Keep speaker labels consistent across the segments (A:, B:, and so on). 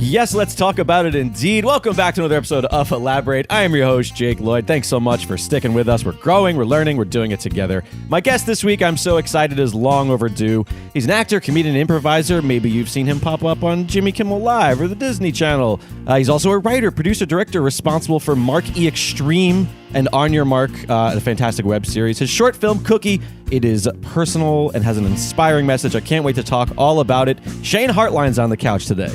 A: Yes, let's talk about it indeed. Welcome back to another episode of Elaborate. I am your host, Jake Lloyd. Thanks so much for sticking with us. We're growing, we're learning, we're doing it together. My guest this week, I'm so excited, is long overdue. He's an actor, comedian, and improviser. Maybe you've seen him pop up on Jimmy Kimmel Live or the Disney Channel. He's also a writer, producer, director, responsible for Mark E. Xtreme and On Your Mark, the fantastic web series. His short film, Cookie, it is personal and has an inspiring message. I can't wait to talk all about it. Shane Hartline's on the couch today.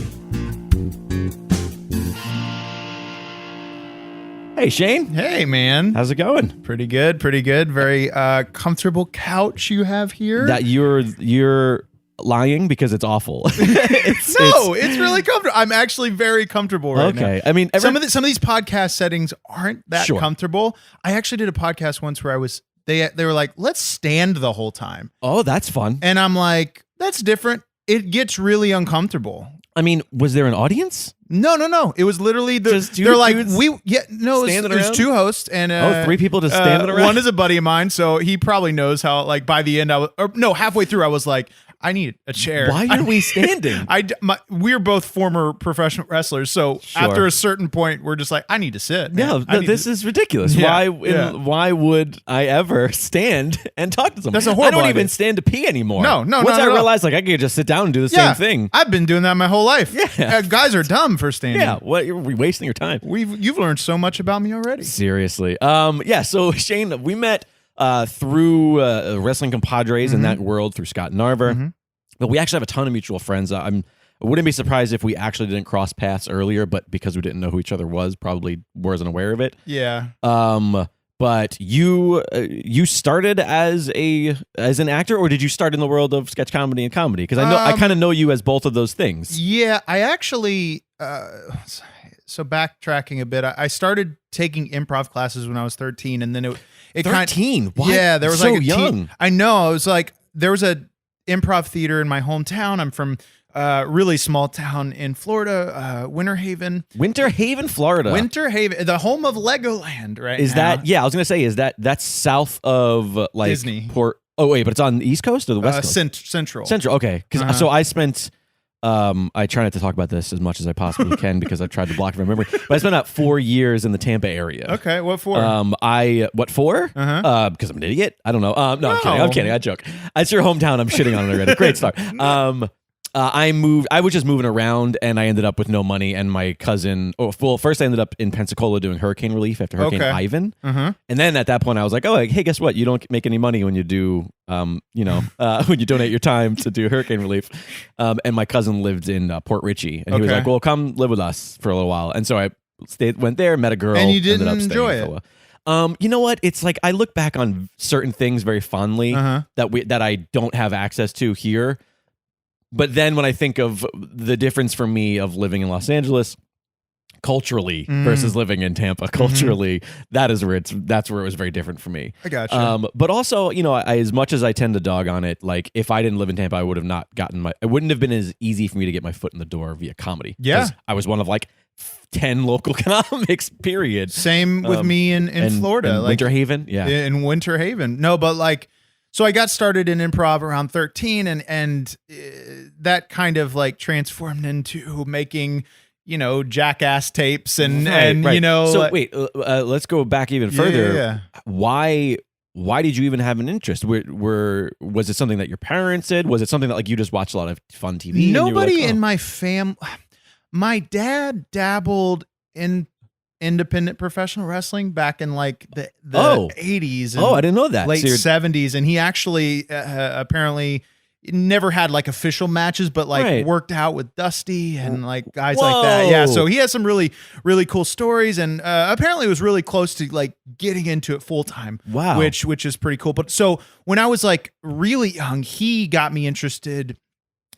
A: Hey, Shane.
B: Hey, man.
A: How's it going?
B: Pretty good, pretty good. Very comfortable couch you have here.
A: That you're lying because it's awful.
B: It's really comfortable. I'm actually very comfortable right now.
A: Okay. I mean,
B: some of these podcast settings aren't that
A: Sure.
B: comfortable. I actually did a podcast once where they were like, let's stand the whole time.
A: Oh, that's fun.
B: And I'm like, that's different. It gets really uncomfortable.
A: I mean, was there an audience?
B: No. It was literally they're like it was two hosts and
A: three people just standing around.
B: One is a buddy of mine, so he probably knows how. Like by the end, halfway through, I was like, I need a chair.
A: Why are we standing?
B: We're both former professional wrestlers, so
A: Sure.
B: after a certain point, we're just like, I need to sit.
A: No, this is ridiculous.
B: Yeah,
A: Why would I ever stand and talk to someone?
B: That's a horrible
A: I don't
B: idea.
A: even stand to pee anymore.
B: No,
A: Once I realized like I could just sit down and do the same thing.
B: I've been doing that my whole life.
A: Yeah.
B: Guys are dumb for standing.
A: Yeah, what you're wasting your time.
B: You've learned so much about me already.
A: Seriously. So Shane, we met through wrestling compadres in that world through Scott Narver.
B: Mm-hmm.
A: But we actually have a ton of mutual friends. I wouldn't be surprised if we actually didn't cross paths earlier, but because we didn't know who each other was, probably wasn't aware of it.
B: Yeah.
A: But you started as an actor, or did you start in the world of sketch comedy and comedy? Because I kind of know you as both of those things.
B: Yeah, I actually. So backtracking a bit, I started taking improv classes when I was 13, and then it
A: 13. What?
B: Yeah, there was
A: so
B: like a
A: young.
B: I know. It was like there was a improv theater in my hometown. I'm from a really small town in Florida, Winter Haven.
A: Winter Haven, Florida.
B: Winter Haven, the home of Legoland, right?
A: Is
B: now.
A: that? Yeah, I was gonna say, that's south of like
B: Disney?
A: Port. Oh wait, but it's on the East Coast or the West Coast?
B: Central.
A: Central. Okay, because so I spent. I try not to talk about this as much as I possibly can because I tried to block it from memory. But I spent about 4 years in the Tampa area.
B: Okay, what for?
A: What for? Because I'm an idiot. I don't know. No, I'm kidding. I joke. It's your hometown. I'm shitting on it already. Great start. I was just moving around, and I ended up with no money. And my cousin, first I ended up in Pensacola doing hurricane relief after Hurricane Ivan. And then at that point, I was like, hey, guess what? You don't make any money when you do, when you donate your time to do hurricane relief. And my cousin lived in Port Richey, and he was like, well, come live with us for a little while. And so I went there, met a girl,
B: and you didn't
A: ended up
B: enjoy
A: staying for a while. You know what? It's like I look back on certain things very fondly that I don't have access to here. But then when I think of the difference for me of living in Los Angeles culturally versus living in Tampa culturally, that's where it was very different for me.
B: I gotcha.
A: But also, as much as I tend to dog on it, like if I didn't live in Tampa, I would have not it wouldn't have been as easy for me to get my foot in the door via comedy.
B: Yeah.
A: I was one of like 10 local comics, period.
B: Same with me in Florida.
A: Like Winter Haven. Yeah.
B: In Winter Haven. No, but like, so I got started in improv around 13 and that kind of like transformed into making, jackass tapes and
A: right. So
B: like,
A: wait, let's go back even further.
B: Yeah.
A: Why did you even have an interest? Was it something that your parents did? Was it something that like you just watched a lot of fun TV?
B: Nobody in my family. My dad dabbled in independent professional wrestling back in like the 80s. And
A: I didn't know that.
B: Late 70s. And he actually apparently never had like official matches, but like worked out with Dusty and like guys like that. Yeah. So he has some really, really cool stories. And apparently was really close to like getting into it full time.
A: Wow.
B: Which is pretty cool. But so when I was like really young, he got me interested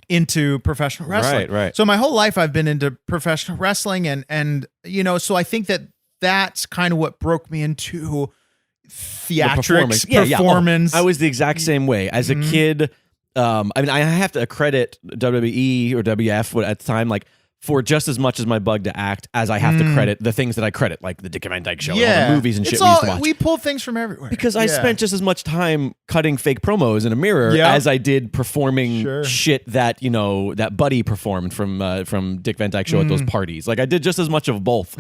B: into professional wrestling.
A: Right.
B: So my whole life I've been into professional wrestling and so I think that's kind of what broke me into theatrics, performance.
A: I was the exact same way. As a kid, I have to credit WWE or WF at the time, like for just as much as my bug to act as I have to credit the things that I credit, like the Dick Van Dyke Show and all the movies and shit we used to watch.
B: We pull things from everywhere.
A: Because I spent just as much time cutting fake promos in a mirror as I did performing shit that, that Buddy performed from Dick Van Dyke Show at those parties. Like I did just as much of both.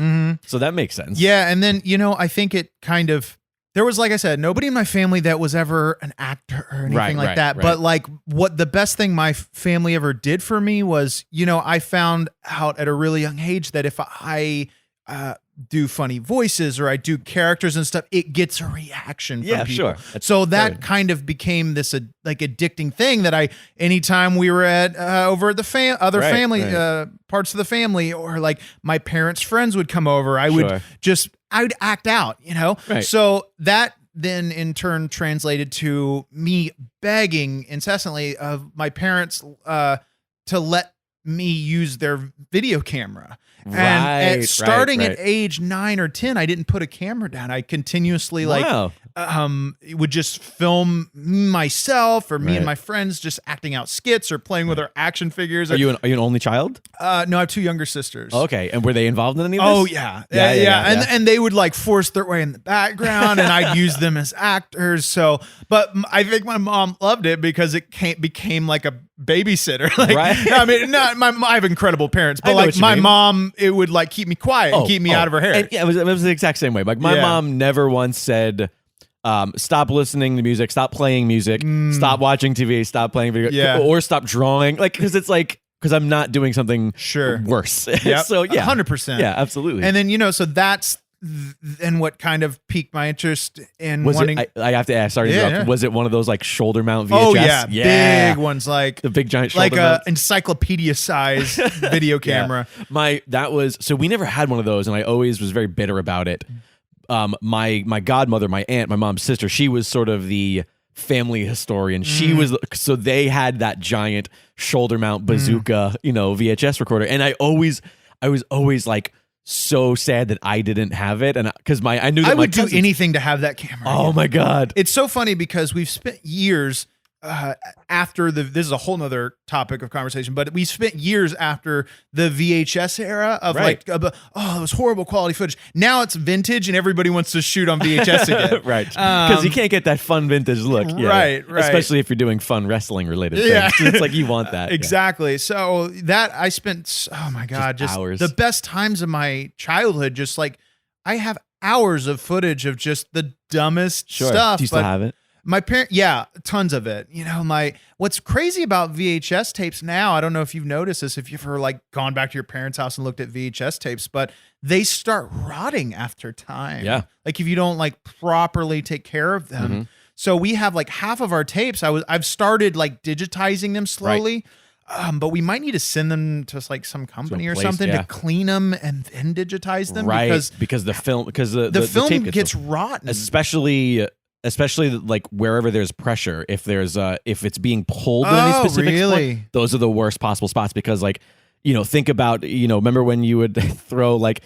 A: So that makes sense.
B: Yeah, and then, I think it kind of... There was, like I said, nobody in my family that was ever an actor or anything like that. Right. But like what the best thing my family ever did for me was, I found out at a really young age that if I do funny voices or I do characters and stuff, it gets a reaction from people. So that kind of became this like addicting thing that anytime we were at over at the family parts of the family, or like my parents' friends would come over, I'd act out, So that then in turn translated to me begging incessantly of my parents to let me use their video camera. And starting at age 9 or 10, I didn't put a camera down. I continuously would just film myself or me and my friends just acting out skits or playing with our action figures.
A: Are you an only child?
B: No, I have 2 younger sisters.
A: Okay, and were they involved in any of this?
B: Oh yeah. And they would like force their way in the background, and I'd use them as actors. So, but I think my mom loved it because it became like a babysitter. I mean, I have incredible parents, but like my mom, it would like keep me quiet and keep me out of her hair.
A: And it was the exact same way. Like my mom never once said, stop listening to music, stop playing music, stop watching TV, stop playing video, or stop drawing. Like, because I'm not doing something worse.
B: Yep.
A: So
B: 100%.
A: Yeah, absolutely.
B: And then, so that's then what kind of piqued my interest in wanting.
A: I have to ask, sorry to interrupt. Was it one of those like shoulder mount VHS?
B: Oh yeah, big ones, like
A: the big giant shoulder
B: like a encyclopedia size video camera.
A: So we never had one of those, and I always was very bitter about it. My godmother, my aunt, my mom's sister, she was sort of the family historian. She was, so they had that giant shoulder mount bazooka, VHS recorder, and I was always like so sad that I didn't have it, and because I knew that
B: I would do anything to have that camera.
A: Oh my god,
B: it's so funny because we've spent years after this is a whole nother topic of conversation, but we spent years after the VHS era of it was horrible quality footage. Now it's vintage and everybody wants to shoot on VHS again.
A: Right. Because you can't get that fun vintage look.
B: Right.
A: Especially if you're doing fun wrestling related things. It's like you want that.
B: Exactly. Yeah. So that I spent, oh my God, just hours. The best times of my childhood, just like I have hours of footage of just the dumbest stuff.
A: Do you still have it?
B: My parent, tons of it. What's crazy about VHS tapes now, I don't know if you've noticed this, if you've ever like gone back to your parents' house and looked at VHS tapes, but they start rotting after time.
A: Yeah.
B: Like if you don't like properly take care of them. Mm-hmm. So we have like half of our tapes. I've started like digitizing them slowly. Right. But we might need to send them to like some company or something to clean them and then digitize them.
A: Right. Because the film
B: film gets rotten.
A: Especially like wherever there's pressure, if it's being pulled in any specific spot, those are the worst possible spots because like, think about, remember when you would throw like,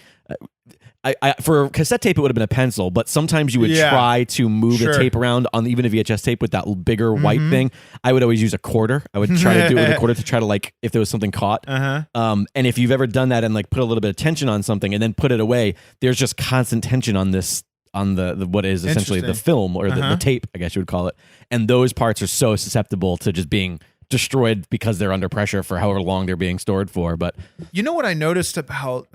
A: for cassette tape, it would have been a pencil, but sometimes you would try to move the tape around on even a VHS tape with that bigger white thing. I would always use a quarter. I would try to do it with a quarter to try to like, if there was something caught. And if you've ever done that and like put a little bit of tension on something and then put it away, there's just constant tension on the what is essentially the film or the tape, I guess you would call it. And those parts are so susceptible to just being destroyed because they're under pressure for however long they're being stored for. But
B: what I noticed about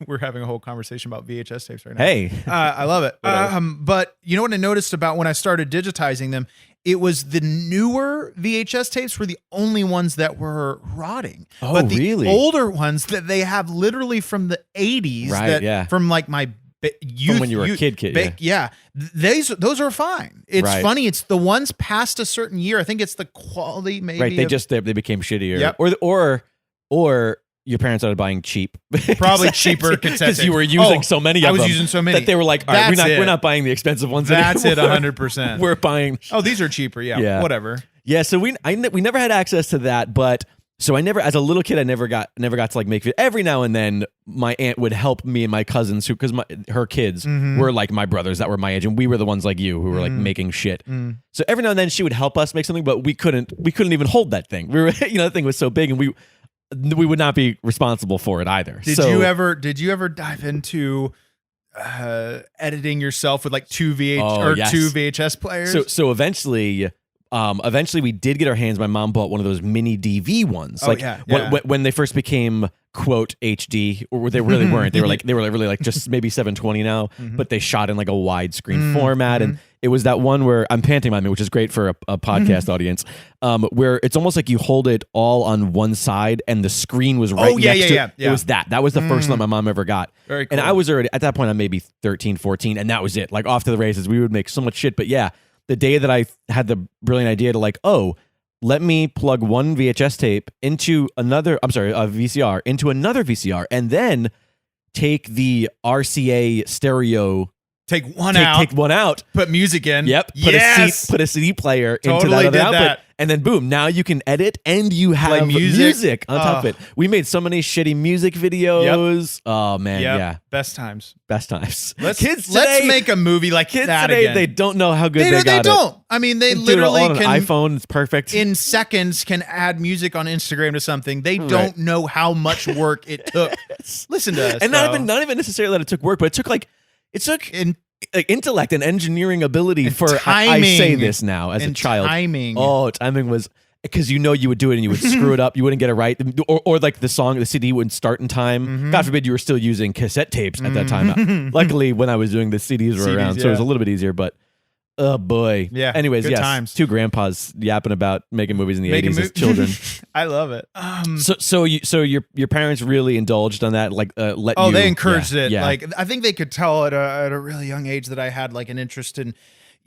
B: we're having a whole conversation about VHS tapes right now.
A: Hey,
B: I love it. But what I noticed about when I started digitizing them, it was the newer VHS tapes were the only ones that were rotting.
A: Oh,
B: but the
A: really?
B: Older ones that they have literally from the 80s, from like my youth,
A: from when you were a kid.
B: Those are fine. It's funny. It's the ones past a certain year. I think it's the quality. Maybe
A: they became shittier. Yep. Or your parents started buying cheap,
B: probably cheaper
A: because you were using so many.
B: I was using so many
A: that they were like, all right, we're not buying the expensive ones.
B: That's
A: anymore.
B: it, 100%.
A: We're buying.
B: Oh, these are cheaper. Yeah, whatever.
A: Yeah. So we never had access to that, but. So I never, as a little kid, I never got to like make it. Every now and then, my aunt would help me and my cousins, because her kids were like my brothers that were my age, and we were the ones like you who were like making shit. So every now and then, she would help us make something, but we couldn't even hold that thing. We were, the thing was so big, and we would not be responsible for it either.
B: Did you ever dive into editing yourself with like two VHS players?
A: So eventually we did get our hands. My mom bought one of those mini DV ones. When they first became quote HD, or they really weren't. They were really like just maybe 720 now, but they shot in like a widescreen format, and it was that one where I'm pantomiming, which is great for a podcast audience, where it's almost like you hold it all on one side and the screen was right next to it. It was that was the first one my mom ever got.
B: Very cool.
A: And I was already at that point, I'm maybe 13, 14, and that was it. Like off to the races. We would make so much shit, but yeah. The day that I had the brilliant idea to like, let me plug one VHS tape into another, VCR into another VCR, and then take the RCA stereo.
B: Take one out. Put music in.
A: Yep. Put a CD player into that other output. And then boom, now you can edit and you have music on top of it. We made so many shitty music videos. Yep. Oh man, yeah.
B: Best times.
A: Let's
B: make a movie like
A: kids
B: that
A: today,
B: again.
A: They don't know how good they got
B: They
A: it.
B: don't. I mean, they literally
A: on an
B: can
A: iPhone. It's perfect.
B: In seconds can add music on Instagram to something. They don't know how much work it took. Listen to us.
A: And not even necessarily that it took work, but it took intellect and engineering ability for
B: timing.
A: I say this now as a child.
B: Timing
A: was because you would do it and you would screw it up. You wouldn't get it right, or like the CD wouldn't start in time. God forbid you were still using cassette tapes at that time. Luckily, when I was doing the CDs were around, so it was a little bit easier. But oh boy,
B: yeah.
A: Anyways,
B: good
A: yes,
B: times.
A: Two grandpas yapping about making movies in the 80s as children.
B: I love it.
A: So your parents really indulged on that, like
B: they encouraged it.
A: Yeah.
B: Like I think they could tell at a really young age that I had like an interest in,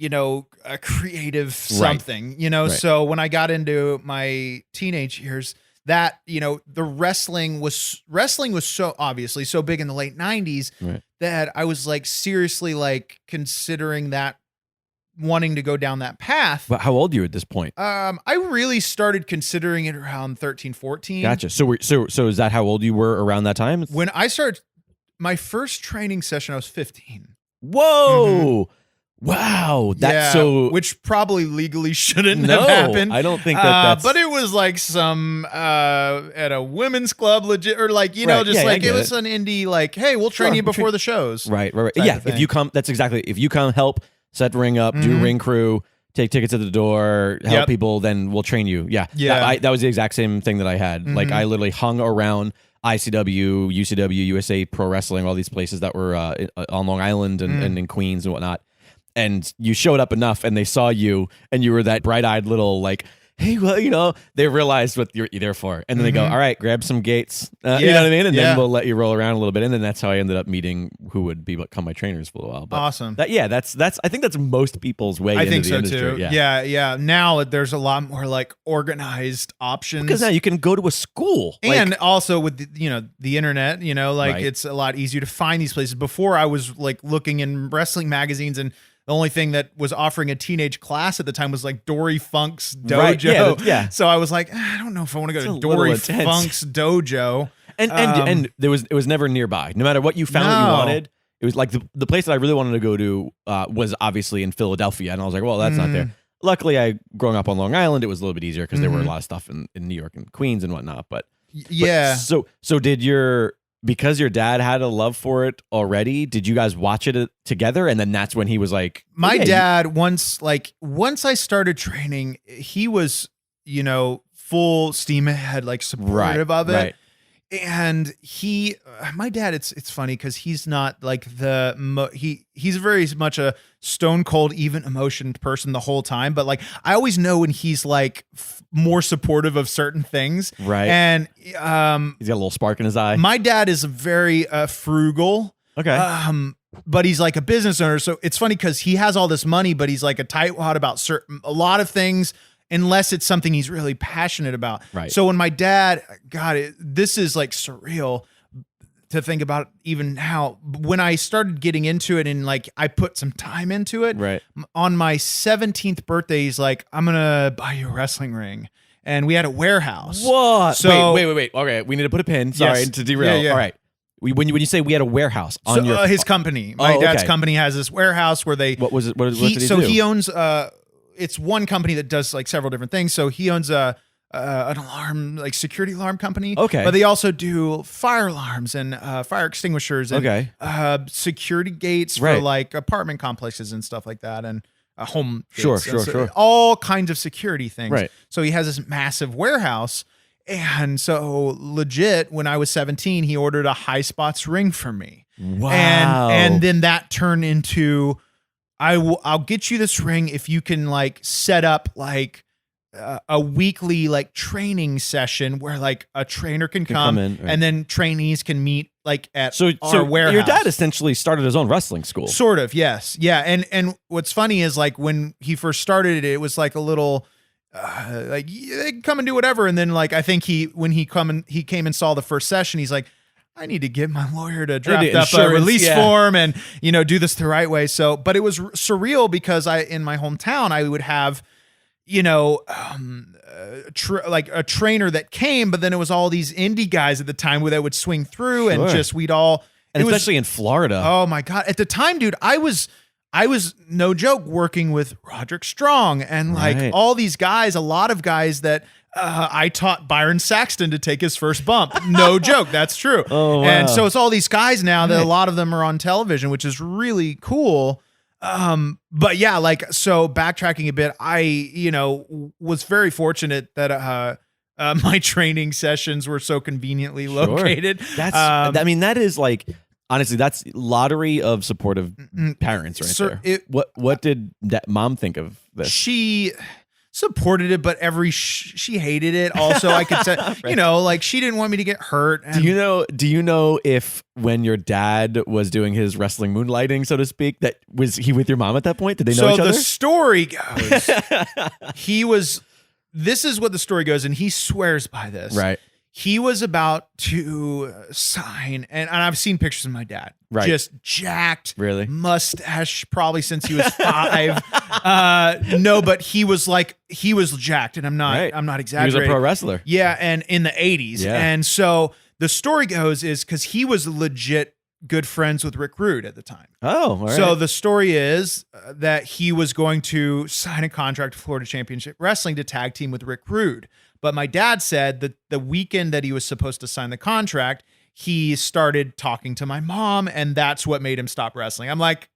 B: a creative something. So when I got into my teenage years, that the wrestling was so obviously so big in the late 90s that I was like seriously like considering that, wanting to go down that path.
A: But how old are you at this point?
B: I really started considering it around 13, 14.
A: Gotcha. So is that how old you were around that time?
B: When I started my first training session, I was 15.
A: Whoa. Wow. That's
B: which probably legally shouldn't have happened.
A: I don't think that's
B: but it was like some at a women's club legit, or like it was an indie like, hey, we'll train you before the shows.
A: Right. Yeah. If you come, if you come help set the ring up, do ring crew, take tickets at the door, help people, then we'll train you. Yeah. That was the exact same thing that I had. Like I literally hung around ICW, UCW, USA Pro Wrestling, all these places that were on Long Island and in Queens and whatnot. And you showed up enough and they saw you and you were that bright-eyed little like, hey, well, they realized what you're there for. And then they go, all right, grab some gates. You know what I mean? And then we'll let you roll around a little bit. And then that's how I ended up meeting who would become my trainers for a while. But
B: awesome.
A: That's I think that's most people's way into the industry.
B: Too. Yeah. Now there's a lot more like organized options.
A: Because now you can go to a school.
B: And also with the internet, it's a lot easier to find these places. Before I was like looking in wrestling magazines, and the only thing that was offering a teenage class at the time was like Dory Funk's dojo.
A: Right, yeah.
B: So I was like, I don't know if I want to go to Dory Funk's dojo.
A: And it was never nearby. No matter what you found that you wanted, it was like the place that I really wanted to go to was obviously in Philadelphia. And I was like, well, that's not there. Luckily, growing up on Long Island, it was a little bit easier because there were a lot of stuff in New York and Queens and whatnot. But so did because your dad had a love for it already, did you guys watch it together? And then that's when he was like,
B: my dad, once I started training, he was, full steam ahead, like supportive of it. Right. And my dad, it's funny because he's not like he's very much a stone cold, even emotioned person the whole time. But like, I always know when he's like more supportive of certain things.
A: Right.
B: And
A: he's got a little spark in his eye.
B: My dad is very frugal.
A: Okay.
B: But he's like a business owner. So it's funny because he has all this money, but he's like a tightwad about a lot of things, unless it's something he's really passionate about.
A: Right.
B: So when my dad, this is like surreal to think about even how, when I started getting into it and like I put some time into it,
A: right.
B: On my 17th birthday, he's like, I'm going to buy you a wrestling ring. And we had a warehouse.
A: What?
B: So
A: wait. Okay, we need to put a pin. Sorry to derail.
B: Yeah.
A: All right. When you say we had a warehouse on
B: his company, my dad's company has this warehouse where they.
A: What was it? What did he do?
B: So he owns. It's one company that does like several different things. So he owns a an alarm, like security alarm company.
A: Okay.
B: But they also do fire alarms and fire extinguishers and security gates for like apartment complexes and stuff like that. And home gates.
A: Sure.
B: All kinds of security things.
A: Right.
B: So he has this massive warehouse. And so legit, when I was 17, he ordered a high spots ring for me.
A: Wow.
B: And then that turned into, I'll get you this ring if you can like set up like a weekly like training session where like a trainer can come in, and then trainees can meet like at our warehouse.
A: Your dad essentially started his own wrestling school.
B: Sort of, yes. Yeah. And what's funny is like when he first started it was like a little like they can come and do whatever. And then like I think when he came and saw the first session, he's like, I need to get my lawyer to draft up a release form and, do this the right way. So, but it was surreal because in my hometown, I would have, like a trainer that came, but then it was all these indie guys at the time that would swing through and just,
A: and especially in Florida.
B: Oh my God. At the time, dude, I was no joke working with Roderick Strong and like all these guys, a lot of guys that, I taught Byron Saxton to take his first bump. No joke. That's true.
A: Oh, wow.
B: And so it's all these guys now that a lot of them are on television, which is really cool. But yeah, like, so backtracking a bit, I, was very fortunate that, my training sessions were so conveniently located.
A: That is like, honestly, that's lottery of supportive parents right there. What did that mom think of this?
B: She supported it, but she hated it. Also, I could say, like she didn't want me to get hurt. And
A: do you know if when your dad was doing his wrestling moonlighting, so to speak, that was he with your mom at that point? Did they know each other?
B: So the story goes, this is what the story goes, and he swears by this.
A: Right.
B: He was about to sign, and I've seen pictures of my dad.
A: Right.
B: Just jacked.
A: Really?
B: Mustache, probably since he was 5. No, but he was jacked, and I'm not exaggerating.
A: He was a pro wrestler.
B: Yeah, and in the 80s.
A: Yeah.
B: And so the story goes is because he was legit good friends with Rick Rude at the time.
A: Oh, all right.
B: So the story is that he was going to sign a contract with Florida Championship Wrestling to tag team with Rick Rude. But my dad said that the weekend that he was supposed to sign the contract, he started talking to my mom, and that's what made him stop wrestling. I'm like,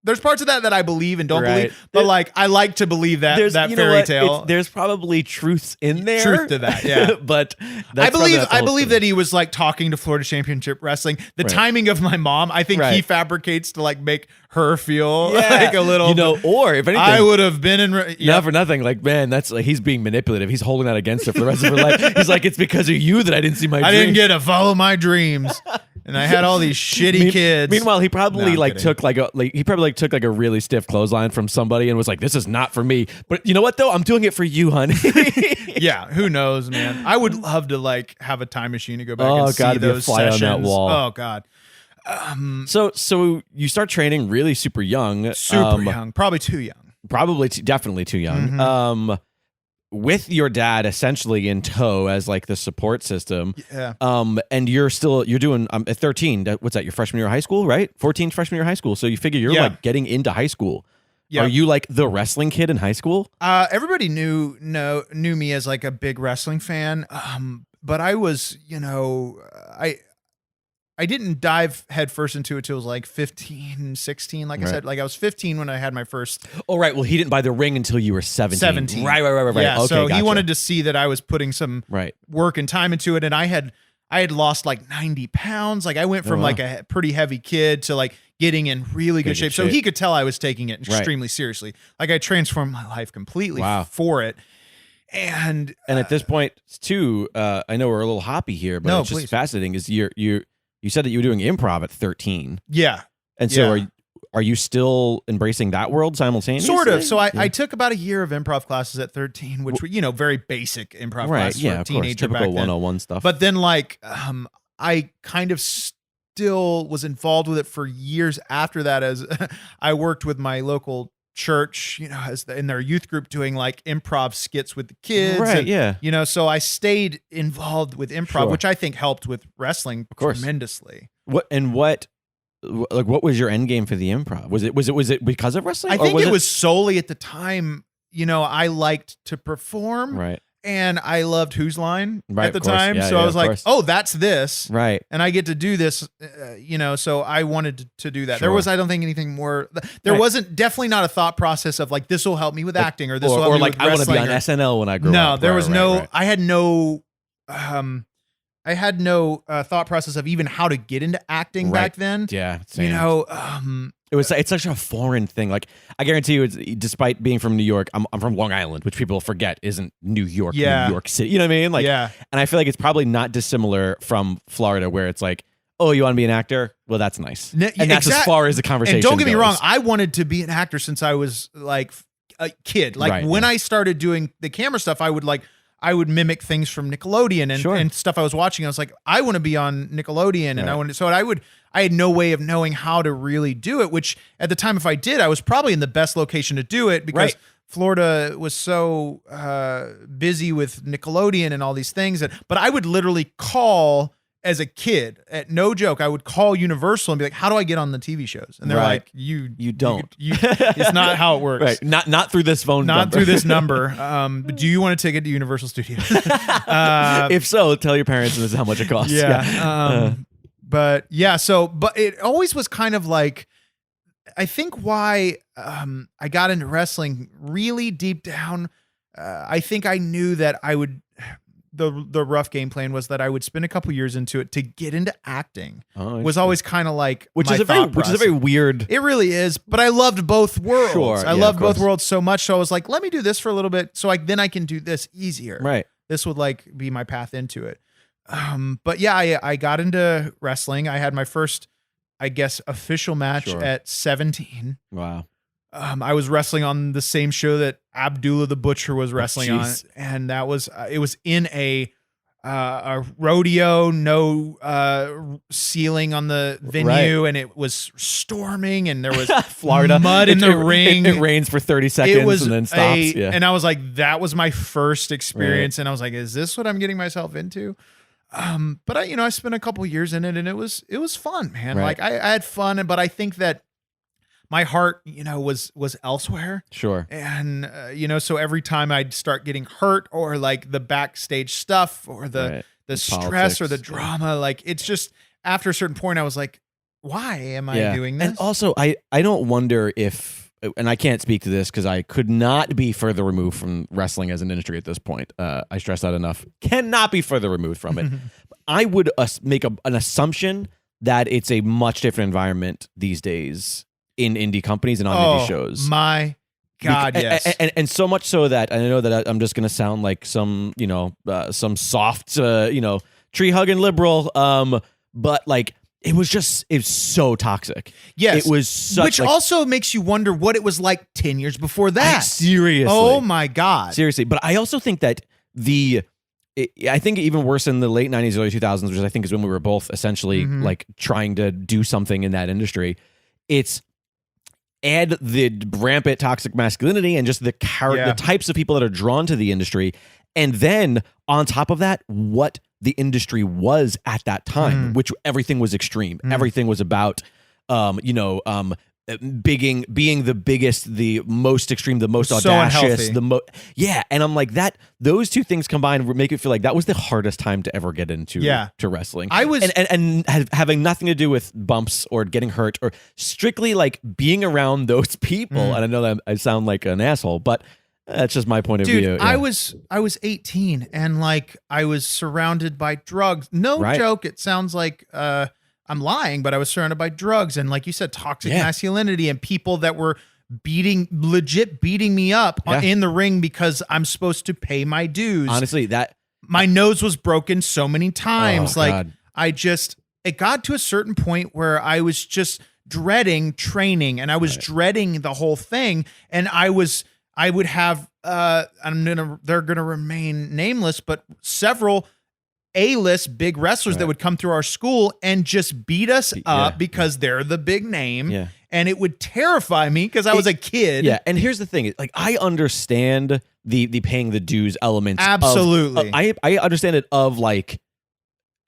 B: there's parts of that I believe and don't believe, but like I like to believe that fairy tale.
A: There's probably truths in there.
B: Truth to that, yeah.
A: But
B: I believe that he was like talking to Florida Championship Wrestling. The timing of my mom, I think he fabricates to like make her feel like a little,
A: or if anything,
B: I would have been in.
A: Not for nothing. Like, man, that's like he's being manipulative. He's holding that against her for the rest of her life. He's like, it's because of you that I didn't see my dreams.
B: I didn't get to follow my dreams. And I had all these shitty kids.
A: Meanwhile, he probably took a really stiff clothesline from somebody and was like, "This is not for me." But you know what though? I'm doing it for you, honey.
B: Yeah, who knows, man? I would love to like have a time machine to go back and see those
A: fly
B: sessions.
A: On that wall.
B: Oh God.
A: So you start training really super young.
B: Super young, probably too young.
A: Definitely too young. Mm-hmm. With your dad essentially in tow as like the support system.
B: Yeah.
A: And you're doing at 13, what's that, your freshman year of high school, right? 14 freshman year of high school. So you figure you're like getting into high school. Yeah. Are you like the wrestling kid in high school?
B: Everybody knew me as like a big wrestling fan. But I was, I didn't dive headfirst into it till I was like 15, 16. Like I said, like I was 15 when I had my first.
A: Oh, right. Well, he didn't buy the ring until you were 17.
B: 17.
A: Right.
B: Yeah.
A: Okay,
B: so
A: gotcha.
B: he wanted to see that I was putting some work and time into it. And I had lost like 90 pounds. Like I went from like a pretty heavy kid to like getting in really good shape. So he could tell I was taking it extremely seriously. Like I transformed my life completely for it. And
A: at this point too, I know we're a little hoppy here, but it's just fascinating is you said that you were doing improv at 13.
B: Yeah.
A: And so are you still embracing that world simultaneously?
B: Sort of. So I took about a year of improv classes at 13, which were, very basic improv classes for a teenager back then.
A: Typical 101 stuff.
B: But then like I kind of still was involved with it for years after that as I worked with my local church, in their youth group doing like improv skits with the kids.
A: Right, yeah.
B: So I stayed involved with improv, which I think helped with wrestling tremendously.
A: What was your end game for the improv? Was it because of wrestling?
B: I think it was solely at the time, I liked to perform.
A: Right.
B: and I loved Whose Line
A: Right,
B: at the
A: of course.
B: time.
A: Yeah,
B: So
A: yeah,
B: I was
A: of
B: like,
A: course.
B: oh, that's this.
A: Right.
B: And I get to do this, so I wanted to do that.
A: Sure.
B: There was, I don't think, anything more. There wasn't, definitely not a thought process of like, this will help me with acting or this will help me with
A: I want to be
B: wrestling
A: on SNL when I grow up.
B: No, there was no,
A: right.
B: I had no thought process of even how to get into acting back then.
A: Yeah. Same. It's such a foreign thing. Like, I guarantee you, despite being from New York, I'm from Long Island, which people forget isn't New York, New York City. You know what I mean? Like, and I feel like it's probably not dissimilar from Florida, where it's like, oh, you want to be an actor? Well, that's nice. And that's as far as the conversation goes.
B: And don't get me wrong, I wanted to be an actor since I was like a kid. Like when I started doing the camera stuff, I would mimic things from Nickelodeon and stuff I was watching. I was like, I want to be on Nickelodeon, and I had no way of knowing how to really do it, which at the time, if I did, I was probably in the best location to do it because Florida was so busy with Nickelodeon and all these things. But I would literally call, as a kid, no joke, I would call Universal and be like, how do I get on the TV shows? And they're like, you don't. It's not how it works.
A: Right. Not through this phone number.
B: Not through this number. But do you want to take it to Universal Studios?
A: If so, tell your parents this is how much it costs.
B: But it always was kind of like, I think why I got into wrestling really deep down, I think I knew that I would, the rough game plan was that I would spend a couple years into it to get into acting. Was always kind of like,
A: which is a very weird.
B: It really is, but I loved both worlds.
A: Sure,
B: I loved both worlds so much. So I was like, let me do this for a little bit. So then I can do this easier.
A: Right.
B: This would like be my path into it. But yeah, I got into wrestling. I had my first, I guess, official match at 17.
A: Wow.
B: I was wrestling on the same show that Abdullah the Butcher was wrestling on, and that was it was in a rodeo, no ceiling on the venue, and it was storming, and there was
A: Florida
B: mud in the ring.
A: It rains for 30 seconds and then stops.
B: And I was like, that was my first experience, and I was like, is this what I'm getting myself into? But I spent a couple years in it, and it was fun, man. Like I had fun, but I think that my heart, was elsewhere.
A: Sure.
B: And, so every time I'd start getting hurt or like the backstage stuff or the stress politics, or the drama, like it's just after a certain point, I was like, why am I doing this?
A: And also, I don't wonder if, and I can't speak to this because I could not be further removed from wrestling as an industry at this point. I stress that enough. Cannot be further removed from it. I would make an assumption that it's a much different environment these days in indie companies and on indie shows.
B: My God, yes.
A: And so much so that, and I know that I'm just going to sound like some soft, tree hugging liberal. But like, it was so toxic.
B: Yes.
A: It was such,
B: which also makes you wonder what it was like 10 years before that.
A: Seriously.
B: Oh my God.
A: Seriously. But I also think that I think even worse in the late 90s, early 2000s, which I think is when we were both essentially like trying to do something in that industry. It's add the rampant toxic masculinity and just the types of people that are drawn to the industry. And then on top of that, what the industry was at that time, which everything was extreme. Everything was about, being the biggest, the most extreme, the most audacious, and I'm like that. Those two things combined would make it feel like that was the hardest time to ever get into to wrestling. I was and having nothing to do with bumps or getting hurt or strictly like being around those people. And I know that I sound like an asshole, but that's just my point of view.
B: I was 18 and like I was surrounded by drugs. No joke. It sounds like I'm lying, but I was surrounded by drugs and, like you said, toxic masculinity and people that were legit beating me up in the ring because I'm supposed to pay my dues.
A: Honestly,
B: my nose was broken so many times.
A: God.
B: It got to a certain point where I was just dreading training and I was dreading the whole thing. And I would have, they're going to remain nameless, but several A-list big wrestlers that would come through our school and just beat us up because they're the big name. Yeah. And it would terrify me because I was a kid.
A: Yeah. And here's the thing. Like, I understand the paying the dues elements.
B: Absolutely.
A: I understand it of like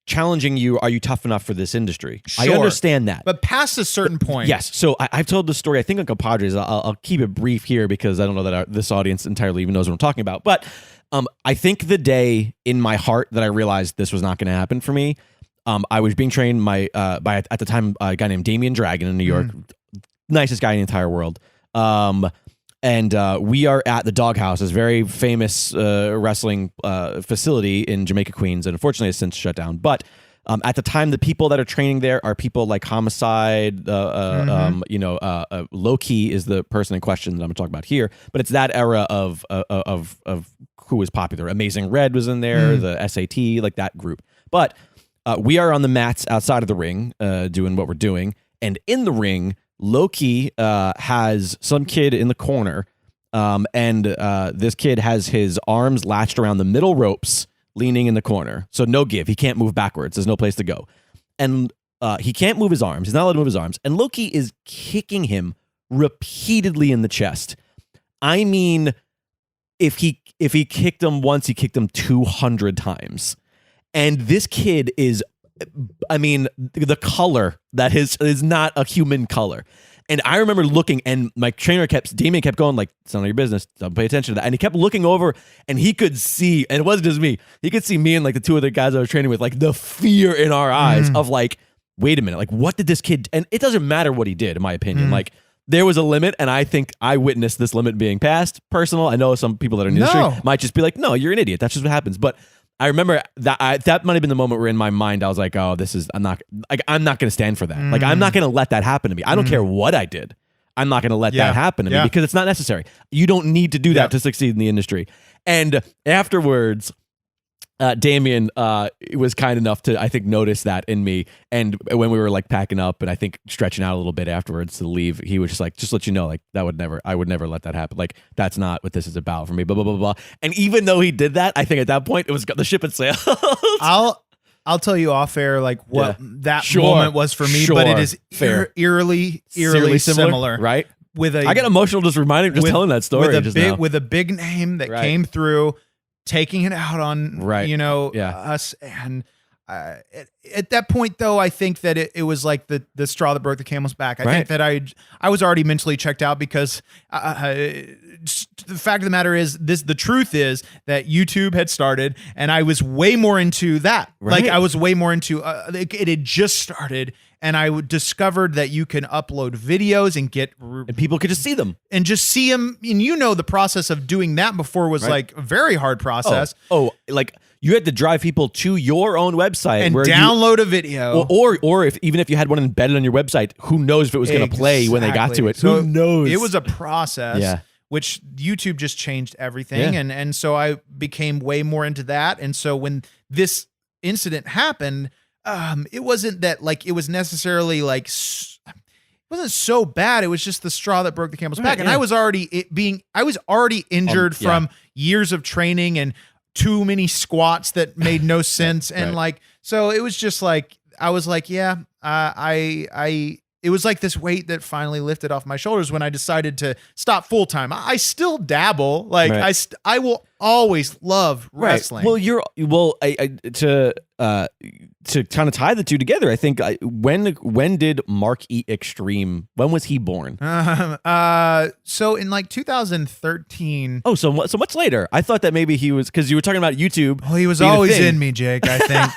A: challenging you. Are you tough enough for this industry?
B: Sure.
A: I understand that.
B: But past a certain point.
A: Yes. So I've told the story, I think on Compadres. I'll keep it brief here because I don't know that this audience entirely even knows what I'm talking about. But I think the day in my heart that I realized this was not going to happen for me, I was being trained by at the time a guy named Damian Dragon in New York, nicest guy in the entire world. And we are at the Doghouse, this very famous wrestling facility in Jamaica, Queens, and unfortunately it's since shut down. But at the time, the people that are training there are people like Homicide. Low-Key is the person in question that I'm going to talk about here. But it's that era of who was popular. Amazing Red was in there, the SAT, like that group. But we are on the mats outside of the ring doing what we're doing. And in the ring, Low-Key has some kid in the corner. And this kid has his arms latched around the middle ropes, leaning in the corner. So no give. He can't move backwards. There's no place to go. And he can't move his arms. He's not allowed to move his arms. And Low-Key is kicking him repeatedly in the chest. I mean, if he kicked him once, he kicked him 200 times. And this kid is, I mean, the color that is not a human color. And I remember looking, and my trainer Damien kept going like, it's none of your business. Don't pay attention to that. And he kept looking over, and he could see, and it wasn't just me. He could see me and like the two other guys I was training with, like the fear in our eyes of like, wait a minute, like what did this kid? And it doesn't matter what he did, in my opinion. Like there was a limit, and I think I witnessed this limit being passed. Personal, I know some people that are in the industry might just be like, no, you're an idiot. That's just what happens. But I remember that might have been the moment where in my mind I was like, oh, I'm not going to stand for that. Like, I'm not going to let that happen to me. I don't care what I did. I'm not going to let that happen to me because it's not necessary. You don't need to do that to succeed in the industry. And afterwards, Damien was kind enough to, I think, notice that in me. And when we were like packing up and I think stretching out a little bit afterwards to leave, he was just like, just let you know, like I would never let that happen. Like that's not what this is about for me. Blah blah blah blah. And even though he did that, I think at that point it was the ship had sailed.
B: I'll tell you off air like what that moment was for me, but it is eerily similar,
A: right?
B: I
A: get emotional just telling that story
B: with a big name that came through. Taking it out on, us. And at that point, though, I think that it was like the straw that broke the camel's back. I think that I was already mentally checked out because the fact of the matter is the truth is that YouTube had started and I was way more into that.
A: Right.
B: Like I was way more into, it had just started. And I discovered that you can upload videos and
A: and people could just see them.
B: And just see them. And the process of doing that before was like a very hard process.
A: Like you had to drive people to your own website
B: and download a video.
A: Or even if you had one embedded on your website, who knows if it was going to play when they got to it?
B: So
A: who knows?
B: It was a process. Which YouTube just changed everything. And so I became way more into that. And so when this incident happened, it wasn't that like it was necessarily like it wasn't so bad. It was just the straw that broke the camel's back. And I was already injured from years of training and too many squats that made no sense. And like, so it was just like, I was like, it was like this weight that finally lifted off my shoulders when I decided to stop full time. I still dabble. Like I will always love wrestling.
A: Well, to kind of tie the two together, I think when did Mark E. Xtreme? When was he born?
B: So in like 2013.
A: Oh, so much later. I thought that maybe he was because you were talking about YouTube.
B: Well, he was always in me, Jake. I think.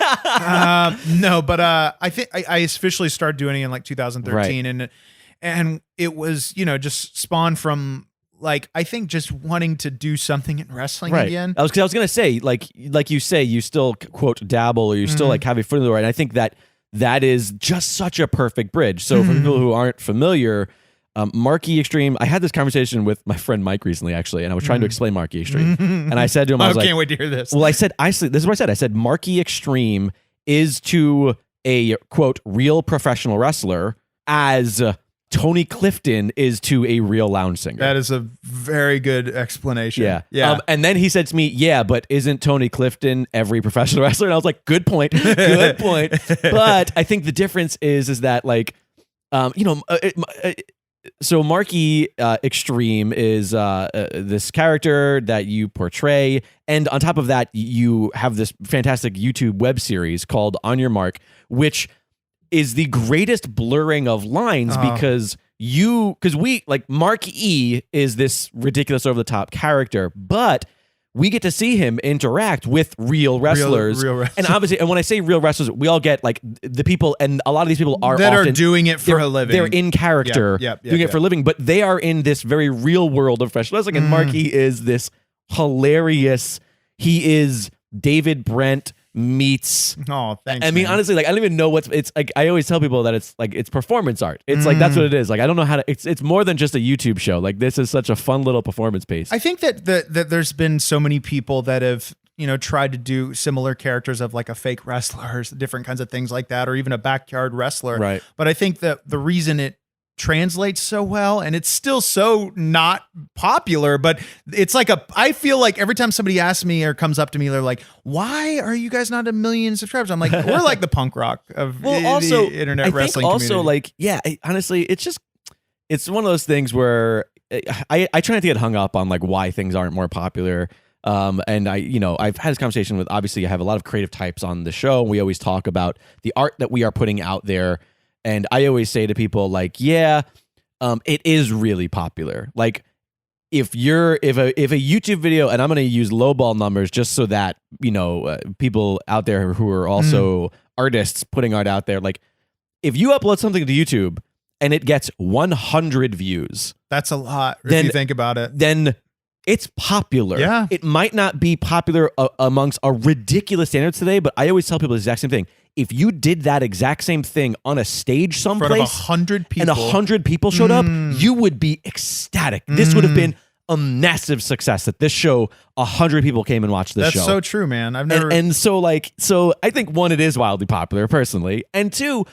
B: No, but I think I officially started doing it in like 2013, and it was just spawned from. Like, I think just wanting to do something in wrestling again.
A: I was going to say, like you say, you still, quote, dabble or you still like have a foot in the door. And I think that is just such a perfect bridge. So for people who aren't familiar, Mark E. Xtreme, I had this conversation with my friend Mike recently, actually, and I was trying to explain Mark E. Xtreme. And I said to him, I
B: can't wait to hear this.
A: Well, this is what I said. I said, Mark E. Xtreme is to a, quote, real professional wrestler as Tony Clifton is to a real lounge singer.
B: That is a very good explanation.
A: Yeah. And then he said to me, but isn't Tony Clifton every professional wrestler? And I was like, good point. Good point. But I think the difference is that like, so Marky Xtreme is this character that you portray. And on top of that, you have this fantastic YouTube web series called On Your Mark, which is the greatest blurring of lines because Mark E is this ridiculous over the top character, but we get to see him interact with real wrestlers.
B: Real wrestlers.
A: And obviously, and when I say real wrestlers, we all get like the people, and a lot of these people are
B: that
A: often,
B: are doing it for a living.
A: They're in character doing it for a living, but they are in this very real world of professional wrestling. And Marky is this hilarious. He is David Brent meets.
B: Oh, thanks.
A: I mean, honestly, like I don't even know it's like. I always tell people that it's like it's performance art. It's like that's what it is. Like I don't know how to. It's more than just a YouTube show. Like this is such a fun little performance piece.
B: I think that there's been so many people that have tried to do similar characters of like a fake wrestler, different kinds of things like that, or even a backyard wrestler.
A: Right.
B: But I think that the reason it translates so well, and it's still so not popular, but it's like I feel like every time somebody asks me or comes up to me, they're like, why are you guys not 1 million subscribers? I'm like, we're like the punk rock of the internet wrestling community.
A: Honestly, it's one of those things where I try not to get hung up on like why things aren't more popular. And I've had this conversation with, obviously I have a lot of creative types on the show, and we always talk about the art that we are putting out there. And I always say to people like, it is really popular. Like if a YouTube video, and I'm going to use lowball numbers just so that, people out there who are also artists putting art out there, like if you upload something to YouTube and it gets 100 views,
B: that's a lot if you think about it.
A: Then it's popular.
B: Yeah.
A: It might not be popular amongst a ridiculous standards today, but I always tell people the exact same thing. If you did that exact same thing on a stage someplace,
B: in front of 100 people,
A: and 100 people showed up, you would be ecstatic. This would have been a massive success. That this show, 100 people came and watched this show.
B: That's so true, man. I've never.
A: And so I think one, it is wildly popular personally, and two,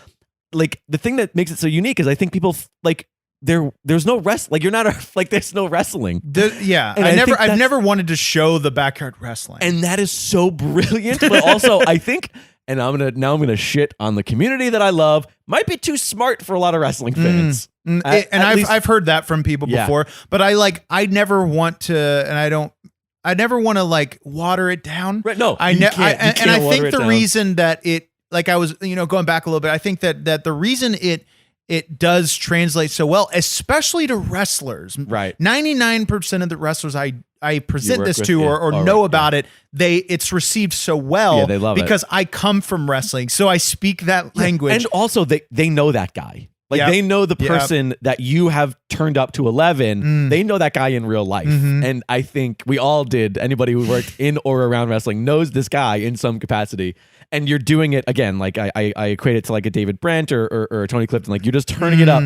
A: like the thing that makes it so unique is I think people like. There's no like you're not like there's no wrestling.
B: I've never wanted to show the backyard wrestling,
A: and that is so brilliant. But also, I think, and I'm gonna shit on the community that I love. Might be too smart for a lot of wrestling fans.
B: I've heard that from people before. But I never want to, and I never want to like water it down.
A: Right? No,
B: I think the reason that it, like I was going back a little bit, I think that the reason it does translate so well, especially to wrestlers.
A: Right.
B: 99% of the wrestlers I present this to or know about it, it's received so well.
A: Yeah, they love
B: because I come from wrestling, so I speak that language.
A: And also they know that guy. Like they know the person that you have turned up to 11. They know that guy in real life. And I think we all did. Anybody who worked in or around wrestling knows this guy in some capacity. And you're doing it again, like I equate it to like a David Brent or Tony Clifton. Like you're just turning it up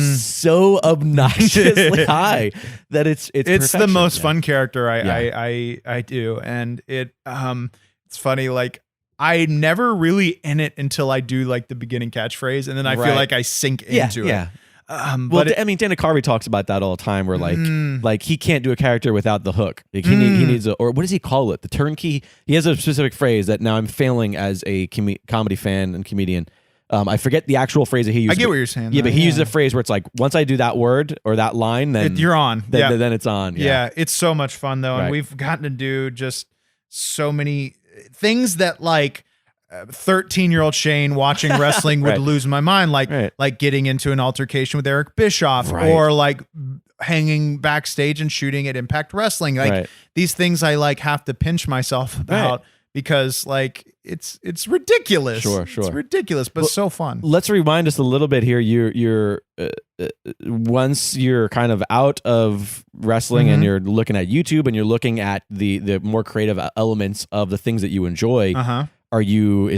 A: so obnoxiously high that it's
B: the most fun character I do, and it's funny. Like I never really in it until I do like the beginning catchphase, and then I feel like I sink into it.
A: Dana Carvey talks about that all the time, where like he can't do a character without the hook. Like he needs or what does he call it? The turnkey. He has a specific phrase that now I'm failing as a comedy fan and comedian. I forget the actual phrase that he used.
B: I get what you're saying.
A: Yeah, but he uses a phrase where it's like, once I do that word or that line, then
B: you're on.
A: Then it's on.
B: Yeah, it's so much fun though, and we've gotten to do just so many things that like 13-year-old Shane watching wrestling would lose my mind, like getting into an altercation with Eric Bischoff, or like hanging backstage and shooting at Impact Wrestling. Like these things I like have to pinch myself about because like it's ridiculous.
A: Sure.
B: It's ridiculous, but so fun.
A: Let's rewind us a little bit here. You're once you're kind of out of wrestling and you're looking at YouTube and you're looking at the more creative elements of the things that you enjoy. Are you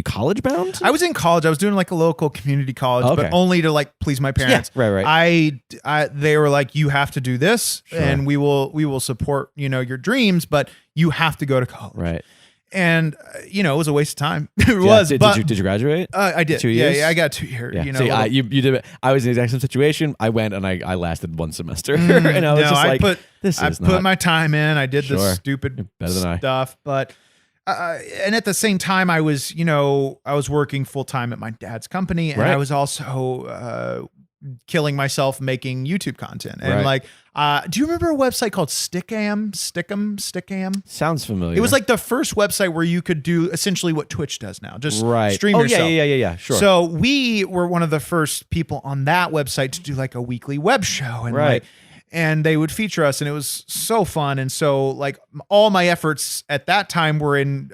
A: college bound?
B: I was in college. I was doing like a local community college, but only to like please my parents.
A: Yeah, right.
B: They were like, you have to do this, and we will support your dreams, but you have to go to college.
A: Right.
B: And it was a waste of time. It was.
A: Did you graduate?
B: I did.
A: 2 years?
B: Yeah, I got 2 years.
A: Yeah. You did it. I was in the exact same situation. I went and I lasted one semester, and I was I
B: put my time in. I did this stupid stuff, but. And at the same time, I was working full time at my dad's company, and I was also killing myself making YouTube content. And do you remember a website called Stickam?
A: Sounds familiar.
B: It was like the first website where you could do essentially what Twitch does now, just stream yourself.
A: Yeah, sure.
B: So we were one of the first people on that website to do like a weekly web show, and and they would feature us, and it was so fun. And so like all my efforts at that time were in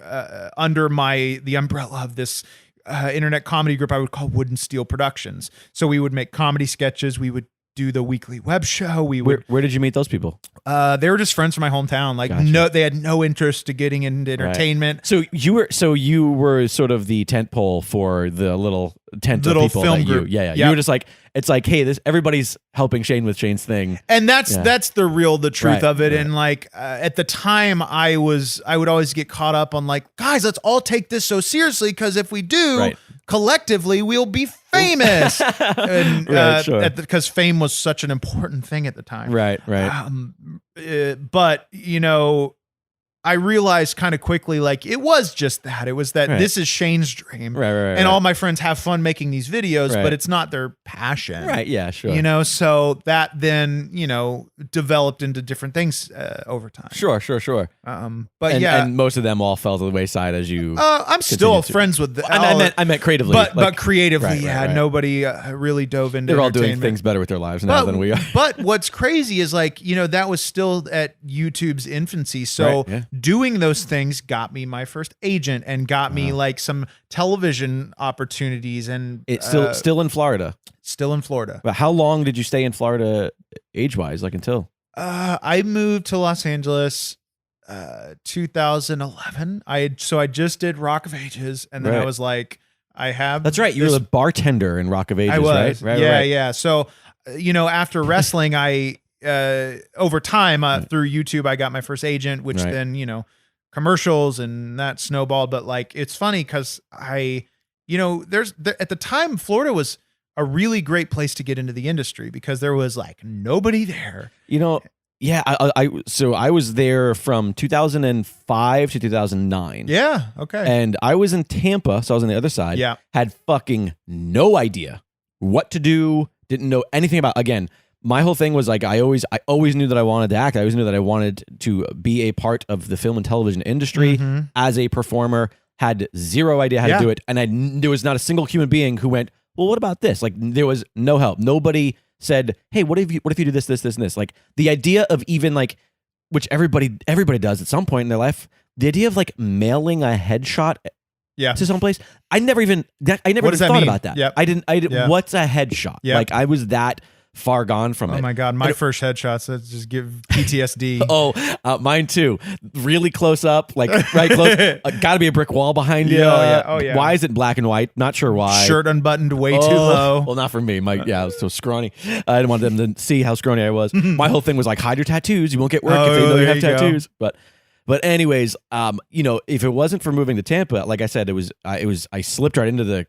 B: under the umbrella of this internet comedy group I would call Wood and Steel Productions. So we would make comedy sketches. We would do the weekly web show.
A: Where did you meet those people?
B: They were just friends from my hometown. Like
A: Gotcha.
B: they had no interest to getting into entertainment.
A: Right. So you were sort of the tent pole for the little tent of people
B: film
A: that
B: group.
A: Yeah. You were just like, it's like, hey, everybody's helping Shane with Shane's thing.
B: And that's the truth of it.
A: Right.
B: And like at the time I would always get caught up on like, guys, let's all take this so seriously, because if we do, collectively we'll be famous. And because fame was such an important thing at the time.
A: Right.
B: But I realized kind of quickly, like, it was just that. It was that this is Shane's dream. And all my friends have fun making these videos, but it's not their passion.
A: Right. Yeah, sure.
B: So that then, developed into different things over time.
A: Sure. And most of them all fell to the wayside as you.
B: I'm still friends with
A: I meant creatively.
B: But creatively, nobody really dove into
A: They're all doing things better with their lives now than we are.
B: But what's crazy is like, that was still at YouTube's infancy. So doing those things got me my first agent and got me like some television opportunities, and
A: it's still in Florida.
B: Still in Florida.
A: But how long did you stay in Florida age-wise, like until?
B: I moved to Los Angeles 2011. I just did Rock of Ages, and then I was like,
A: That's right. You were the bartender in Rock of Ages,
B: I was.
A: Right?
B: Yeah. So, after wrestling, I over time through YouTube, I got my first agent, which then commercials, and that snowballed. But like, it's funny because at the time, Florida was a really great place to get into the industry because there was like nobody there.
A: Yeah. I was there from 2005 to 2009.
B: Yeah. Okay.
A: And I was in Tampa, so I was on the other side.
B: Yeah.
A: Had fucking no idea what to do. Didn't know anything about. Again, my whole thing was like, I always knew that I wanted to act. I always knew that I wanted to be a part of the film and television industry as a performer. Had zero idea how to do it, and there was not a single human being who went, well, what about this? Like, there was no help. Nobody said, hey, what if you do this, and this? Like, the idea of even like, which everybody does at some point in their life, the idea of like mailing a headshot to someplace. I never even thought about that.
B: Yep.
A: I didn't. What's a headshot?
B: Yep.
A: Like, I was that far gone from it.
B: Oh my God. My first headshots that just give PTSD.
A: Mine too. Really close up, like right close. Gotta be a brick wall behind you.
B: Oh yeah.
A: Why is it black and white? Not sure why.
B: Shirt unbuttoned way too low.
A: Well, not for me. I was so scrawny. I didn't want them to see how scrawny I was. My whole thing was like, hide your tattoos. You won't get work if they know you have tattoos. But anyways, if it wasn't for moving to Tampa, like I said, I slipped right into the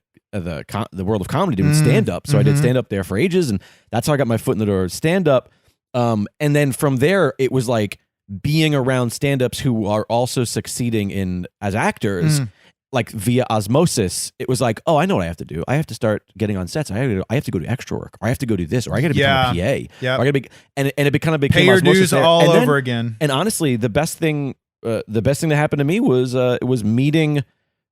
A: world of comedy doing stand up. So I did stand up there for ages, and that's how I got my foot in the door of stand up. And then from there, it was like being around stand ups who are also succeeding as actors, like via osmosis. It was like, oh, I know what I have to do. I have to start getting on sets. I have to go do extra work, or I have to go do this, or I got to become a PA.
B: Yeah,
A: and it kind of became
B: pay your
A: osmosis
B: dues
A: there.
B: all over again.
A: And honestly, the best thing that happened to me was meeting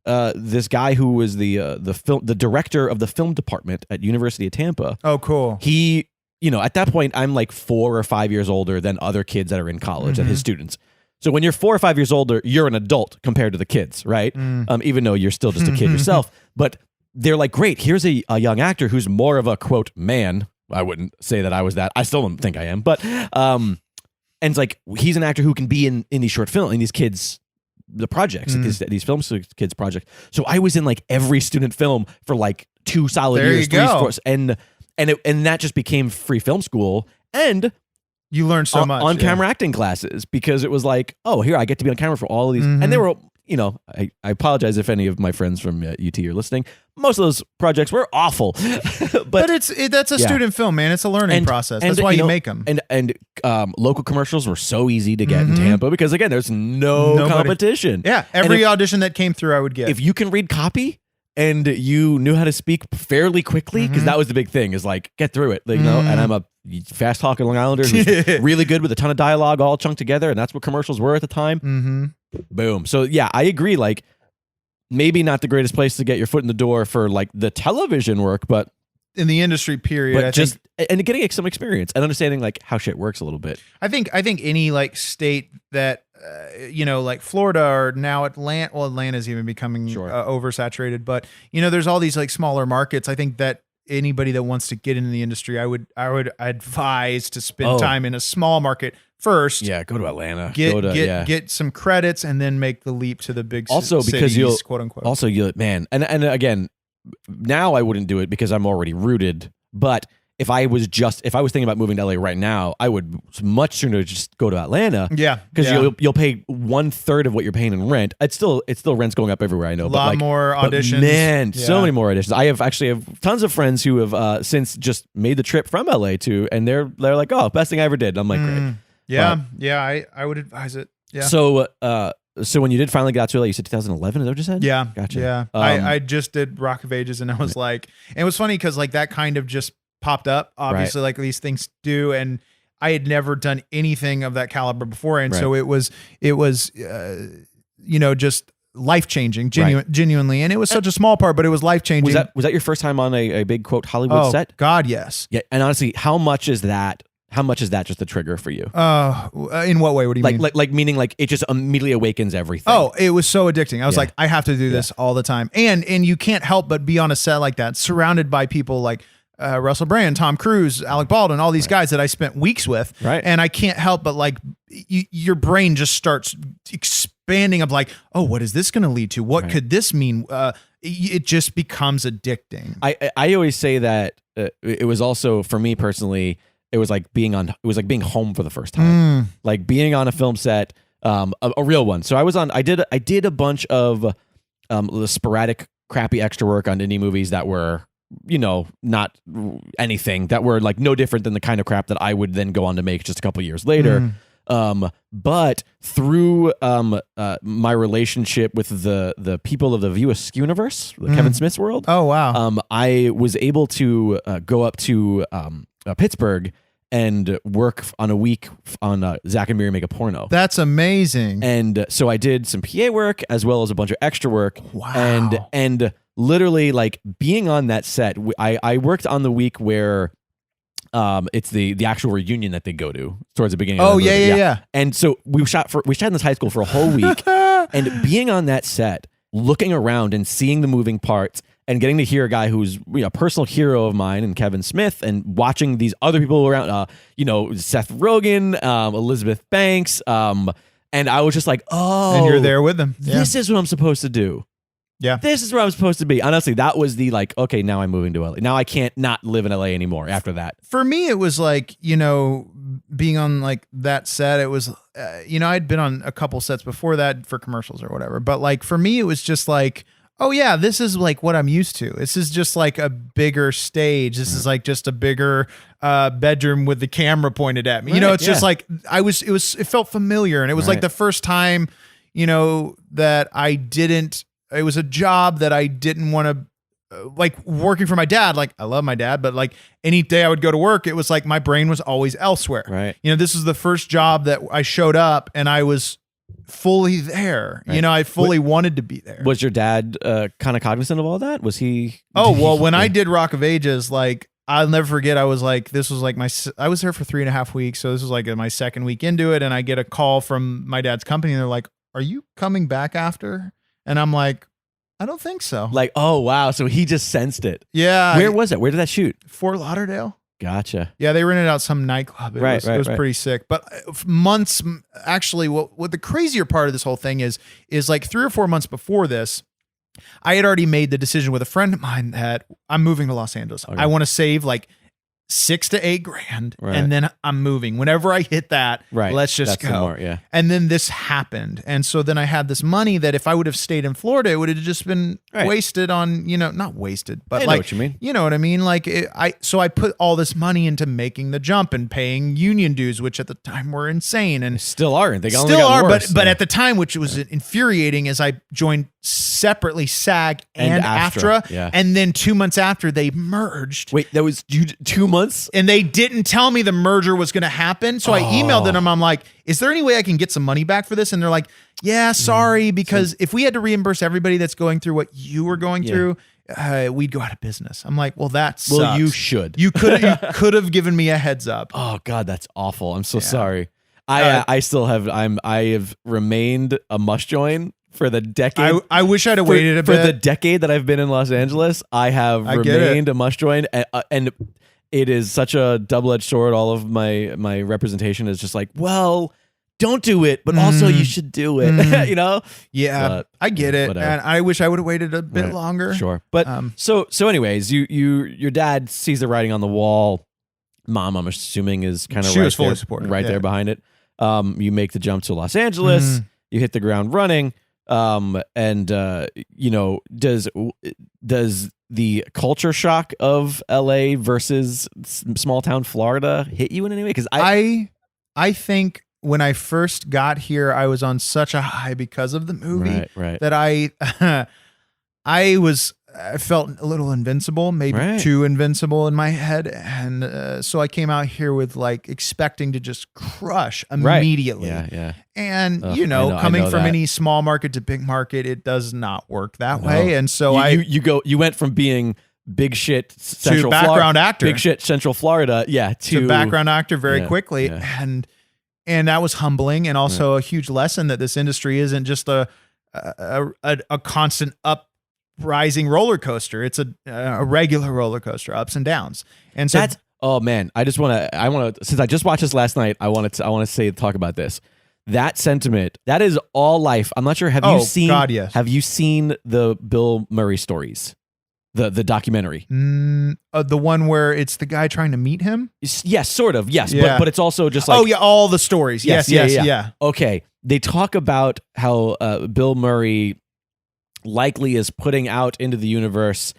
A: this guy who was the director of the film department at University of Tampa.
B: Oh, cool.
A: He, at that point, I'm like 4 or 5 years older than other kids that are in college and his students. So when you're 4 or 5 years older, you're an adult compared to the kids, right? Even though you're still just a kid yourself. But they're like, great, here's a young actor who's more of a, quote, man. I wouldn't say that I was that. I still don't think I am. But, and it's like, he's an actor who can be in these short films, in these kids' the projects, these film kids projects. So I was in like every student film for like 2 solid years, 3 years, and that just became free film school. And
B: you learned so much
A: on camera acting classes, because it was like, oh, here I get to be on camera for all of these. And they were, I apologize if any of my friends from UT are listening. Most of those projects were awful, but
B: that's a student film, man. It's a learning process. That's why you make them.
A: And local commercials were so easy to get in Tampa because, again, there's no competition.
B: Yeah, every audition that came through, I would get.
A: If you can read copy and you knew how to speak fairly quickly, because that was the big thing, is like, get through it, and I'm a fast talking Long Islander who's really good with a ton of dialogue all chunked together, and that's what commercials were at the time. Boom. So yeah, I agree. Like, maybe not the greatest place to get your foot in the door for like the television work, but
B: in the industry period.
A: And getting some experience and understanding like how shit works a little bit.
B: I think any like state that like Florida or now Atlanta. Well, Atlanta's even becoming oversaturated, but there's all these like smaller markets. I think that anybody that wants to get into the industry, I would advise to spend time in a small market first.
A: Yeah, go to Atlanta.
B: Get some credits and then make the leap to the big
A: also
B: cities,
A: because you'll
B: quote unquote.
A: Also, and again, now I wouldn't do it because I'm already rooted. But if I was thinking about moving to LA right now, I would much sooner just go to Atlanta.
B: Yeah,
A: because you'll pay 1/3 of what you're paying in rent. It's still rent's going up everywhere. I know,
B: a lot more auditions.
A: Man, so many more auditions. I have tons of friends who have since just made the trip from LA and they're like, oh, best thing I ever did. I'm like, great.
B: Yeah, I would advise it. Yeah.
A: So when you did finally get out to LA, you said 2011, is that what you said?
B: Yeah.
A: Gotcha.
B: Yeah. I just did Rock of Ages and I was like, and it was funny because like that kind of just popped up, obviously, like these things do. And I had never done anything of that caliber before. And so it was just life-changing, genuinely. And it was such a small part, but it was life-changing.
A: Was that your first time on a big, quote, Hollywood set?
B: God, yes.
A: Yeah. And honestly, how much is that just a trigger for you?
B: In what way? What do you mean?
A: Like meaning like it just immediately awakens everything.
B: Oh, it was so addicting. I was like, I have to do this all the time. And you can't help but be on a set like that, surrounded by people like Russell Brand, Tom Cruise, Alec Baldwin, all these guys that I spent weeks with.
A: Right.
B: And I can't help but like your brain just starts expanding of like, oh, what is this going to lead to? What could this mean? It just becomes addicting.
A: I always say that it was also, for me personally, it was like being home for the first time, like being on a film set, a real one. So I did a bunch of sporadic, crappy extra work on indie movies that were, not anything, that were like no different than the kind of crap that I would then go on to make just a couple years later. But through my relationship with the people of the View Askew universe, the Kevin Smith's world.
B: Oh wow!
A: I was able to go up to Pittsburgh and work on a week on Zach and Miri Make a Porno.
B: That's amazing.
A: And so I did some PA work as well as a bunch of extra work.
B: Wow.
A: And literally like being on that set, I worked on the week where it's the actual reunion that they go to towards the beginning.
B: Oh, yeah.
A: And so we shot in this high school for a whole week, and being on that set, looking around and seeing the moving parts, and getting to hear a guy who's a personal hero of mine and Kevin Smith, and watching these other people around, Seth Rogen, Elizabeth Banks, and I was just like, oh,
B: and you're there with them.
A: This is what I'm supposed to do.
B: Yeah.
A: This is where I'm supposed to be. Honestly, that was the like, okay, now I'm moving to LA. Now I can't not live in LA anymore after that.
B: For me, it was like, being on like that set, it was, I'd been on a couple sets before that for commercials or whatever. But like, for me, it was just like, oh yeah, this is like what I'm used to. This is just like a bigger stage. This is like just a bigger bedroom with the camera pointed at me. It's just like, it felt familiar. And it was like the first time, that it was a job that I didn't want to, like working for my dad. Like I love my dad, but like any day I would go to work, it was like my brain was always elsewhere.
A: Right.
B: This is the first job that I showed up and I was fully there. Right. I fully wanted to be there.
A: Was your dad kind of cognizant of all that? Was he?
B: Oh, well, when I did Rock of Ages, like I'll never forget, I was like, this was like I was there for 3.5 weeks. So this was like my second week into it. And I get a call from my dad's company and they're like, are you coming back after? And I'm like, I don't think so.
A: Like, oh, wow. So he just sensed it.
B: Yeah.
A: Where was it? Where did that shoot?
B: Fort Lauderdale.
A: Gotcha.
B: Yeah, they rented out some nightclub. It was pretty sick. But months, actually, what the crazier part of this whole thing is like 3 or 4 months before this, I had already made the decision with a friend of mine that I'm moving to Los Angeles. Okay. I want to save like $6,000 to $8,000, and then I'm moving. Whenever I hit that, let's just go. And then this happened, and so then I had this money that if I would have stayed in Florida, it would have just been wasted on, not wasted, but
A: I know what you mean.
B: You know what I mean? Like I put all this money into making the jump and paying union dues, which at the time were insane, and
A: still are. They
B: still are,
A: worse,
B: but at the time, which was infuriating, as I joined separately SAG and AFTRA, and then 2 months after they merged.
A: Wait, that was 2 months?
B: And they didn't tell me the merger was going to happen. So I emailed them. I'm like, is there any way I can get some money back for this? And they're like, yeah, sorry, because if we had to reimburse everybody that's going through what you were going through, we'd go out of business. I'm like, well, that sucks.
A: Well, you should.
B: You could have given me a heads up.
A: Oh God, that's awful. I'm so sorry. I still have. I have remained a mush join for the decade.
B: I wish I'd have waited a bit.
A: For the decade that I've been in Los Angeles, I have remained a mush join, and it is such a double-edged sword. All of my representation is just like, well, don't do it, but also you should do it. You know?
B: Yeah, but I get it, whatever. And I wish I would have waited a bit longer.
A: Sure, but so anyways, your dad sees the writing on the wall. Mom, I'm assuming, is kind of
B: she was fully supportive,
A: there behind it. You make the jump to Los Angeles. You hit the ground running. And does the culture shock of LA versus small town Florida hit you in any way? Because
B: I think when I first got here, I was on such a high because of the movie that I felt a little invincible, maybe too invincible in my head. And so I came out here with like expecting to just crush immediately.
A: Yeah.
B: And, coming from any small market to big market, it does not work that way. And so
A: you went from being big shit Central
B: background actor,
A: big shit Central Florida. To
B: background actor very quickly. Yeah. And that was humbling. And also a huge lesson that this industry isn't just a constant rising roller coaster. It's a regular roller coaster, ups and downs. And so
A: oh man, I want to since I just watched this last night, I want to talk about this. That sentiment, that is all life. I'm not sure. Have you seen the Bill Murray stories? The documentary.
B: The one where it's the guy trying to meet him?
A: Yes, sort of. Yes, but it's also just like
B: all the stories. Yes.
A: Okay. They talk about how Bill Murray likely is putting out into the universe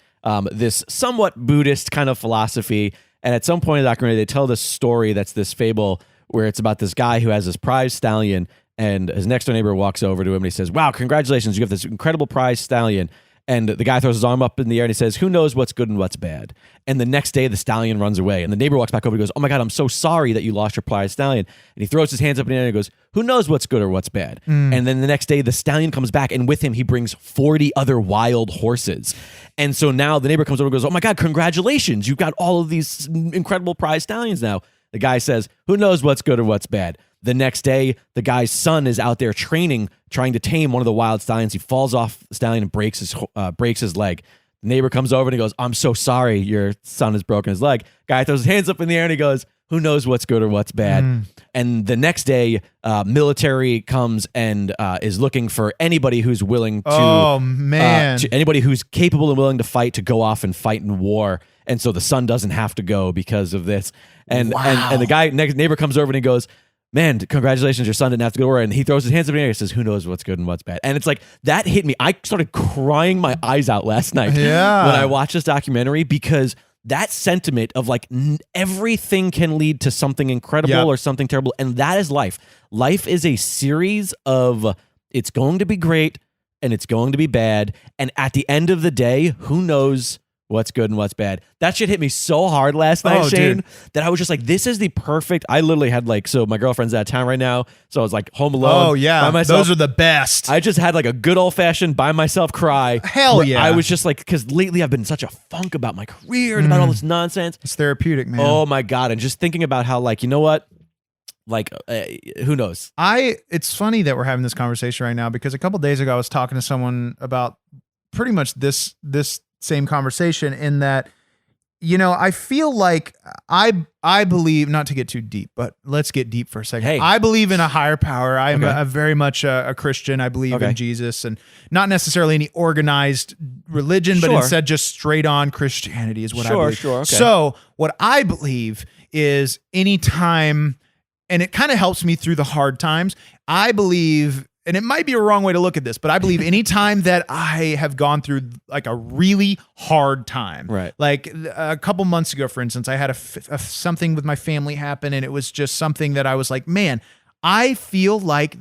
A: this somewhat Buddhist kind of philosophy. And at some point in the documentary, they tell this story that's this fable where it's about this guy who has this prize stallion, and his next door neighbor walks over to him and he says, "Wow, congratulations, you have this incredible prize stallion." And the guy throws his arm up in the air and he says, "Who knows what's good and what's bad?" And the next day, the stallion runs away. And the neighbor walks back over and goes, "Oh my God, I'm so sorry that you lost your prize stallion." And he throws his hands up in the air and he goes, "Who knows what's good or what's bad?" And then the next day, the stallion comes back, and with him, he brings 40 other wild horses. And so now the neighbor comes over and goes, "Oh my God, congratulations. You've got all of these incredible prize stallions now." The guy says, "Who knows what's good or what's bad?" The next day, the guy's son is out there training, trying to tame one of the wild stallions. He falls off the stallion and breaks his leg. The neighbor comes over and he goes, "I'm so sorry, your son has broken his leg." Guy throws his hands up in the air and he goes, "Who knows what's good or what's bad?" And the next day, military comes and is looking for anybody who's willing to, anybody who's capable and willing to fight, to go off and fight in war. And so the son doesn't have to go because of this. And and the neighbor comes over and he goes, "Man, congratulations, your son didn't have to go to war." And he throws his hands up in the air and says, "Who knows what's good and what's bad?" And it's like, that hit me. I started crying my eyes out last night when I watched this documentary, because that sentiment of like everything can lead to something incredible or something terrible. And that is life. Life is a series of, it's going to be great and it's going to be bad. And at the end of the day, who knows what's good and what's bad? That shit hit me so hard last night, Shane, that I was just like, this is the perfect. I literally had like, so my girlfriend's out of town right now, so I was like home alone.
B: Oh yeah, by myself. Those are the best.
A: I just had like a good old fashioned by myself cry.
B: Hell yeah.
A: I was just like, because lately I've been in such a funk about my career and about all this nonsense.
B: It's therapeutic, man.
A: Oh my God, and just thinking about how, like, you know what? Like, who knows?
B: It's funny that we're having this conversation right now, because a couple days ago I was talking to someone about pretty much this same conversation, in that, I feel like I believe, not to get too deep, but let's get deep for a second.
A: Hey.
B: I believe in a higher power. I'm very much a Christian. I believe in Jesus, and not necessarily any organized religion, but instead just straight on Christianity is what I believe.
A: Okay.
B: So what I believe is, anytime, and it kind of helps me through the hard times, I believe, and it might be a wrong way to look at this, but I believe anytime that I have gone through like a really hard time,
A: right?
B: Like a couple months ago, for instance, I had something with my family happen, and it was just something that I was like, man, I feel like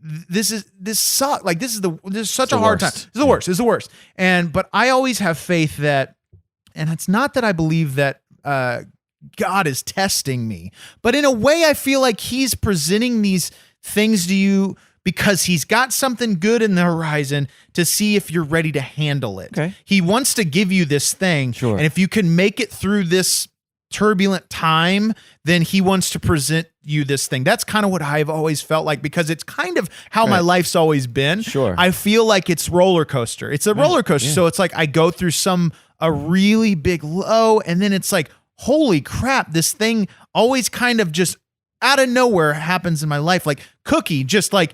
B: this sucks. Like this is such a hard time. This is the worst. This is the worst. But I always have faith that, and it's not that I believe that God is testing me, but in a way I feel like he's presenting these things to you because he's got something good in the horizon to see if you're ready to handle it.
A: Okay.
B: He wants to give you this thing.
A: Sure.
B: And if you can make it through this turbulent time, then he wants to present you this thing. That's kind of what I've always felt like, because it's kind of how my life's always been.
A: Sure.
B: I feel like it's roller coaster. It's a roller coaster. Yeah. So it's like I go through a really big low, and then it's like, holy crap, this thing always kind of just out of nowhere happens in my life. Like Cookie, just like,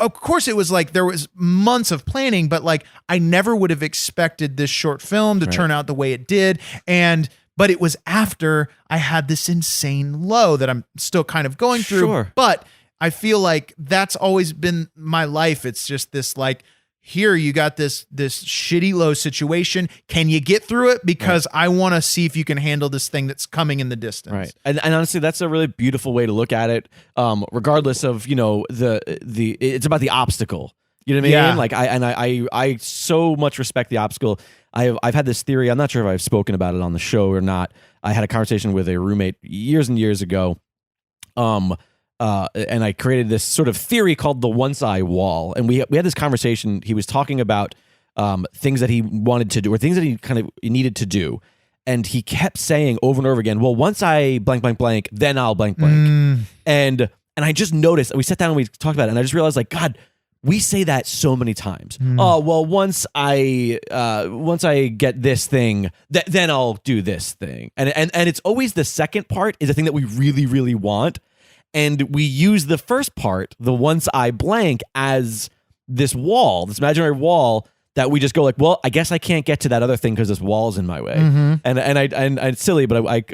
B: of course it was like there was months of planning, but like I never would have expected this short film to turn out the way it did. But it was after I had this insane low that I'm still kind of going through.
A: Sure.
B: But I feel like that's always been my life. It's just this like, here you got this shitty low situation. Can you get through it? Because I want to see if you can handle this thing that's coming in the distance.
A: Right. And honestly, that's a really beautiful way to look at it. Regardless of, it's about the obstacle. You know what I mean?
B: Yeah.
A: Like I so much respect the obstacle. I've had this theory. I'm not sure if I've spoken about it on the show or not. I had a conversation with a roommate years and years ago. And I created this sort of theory called the once I wall. And we had this conversation. He was talking about things that he wanted to do, or things that he kind of needed to do. And he kept saying over and over again, well, once I blank, blank, blank, then I'll blank, blank. And I just noticed, we sat down and we talked about it, and I just realized, like, God, we say that so many times. Oh, well, once I get this thing, then I'll do this thing. And it's always the second part is the thing that we really, really want. And we use the first part, the once I blank, as this wall, this imaginary wall that we just go like, well, I guess I can't get to that other thing because this wall's in my way. And it's silly, but I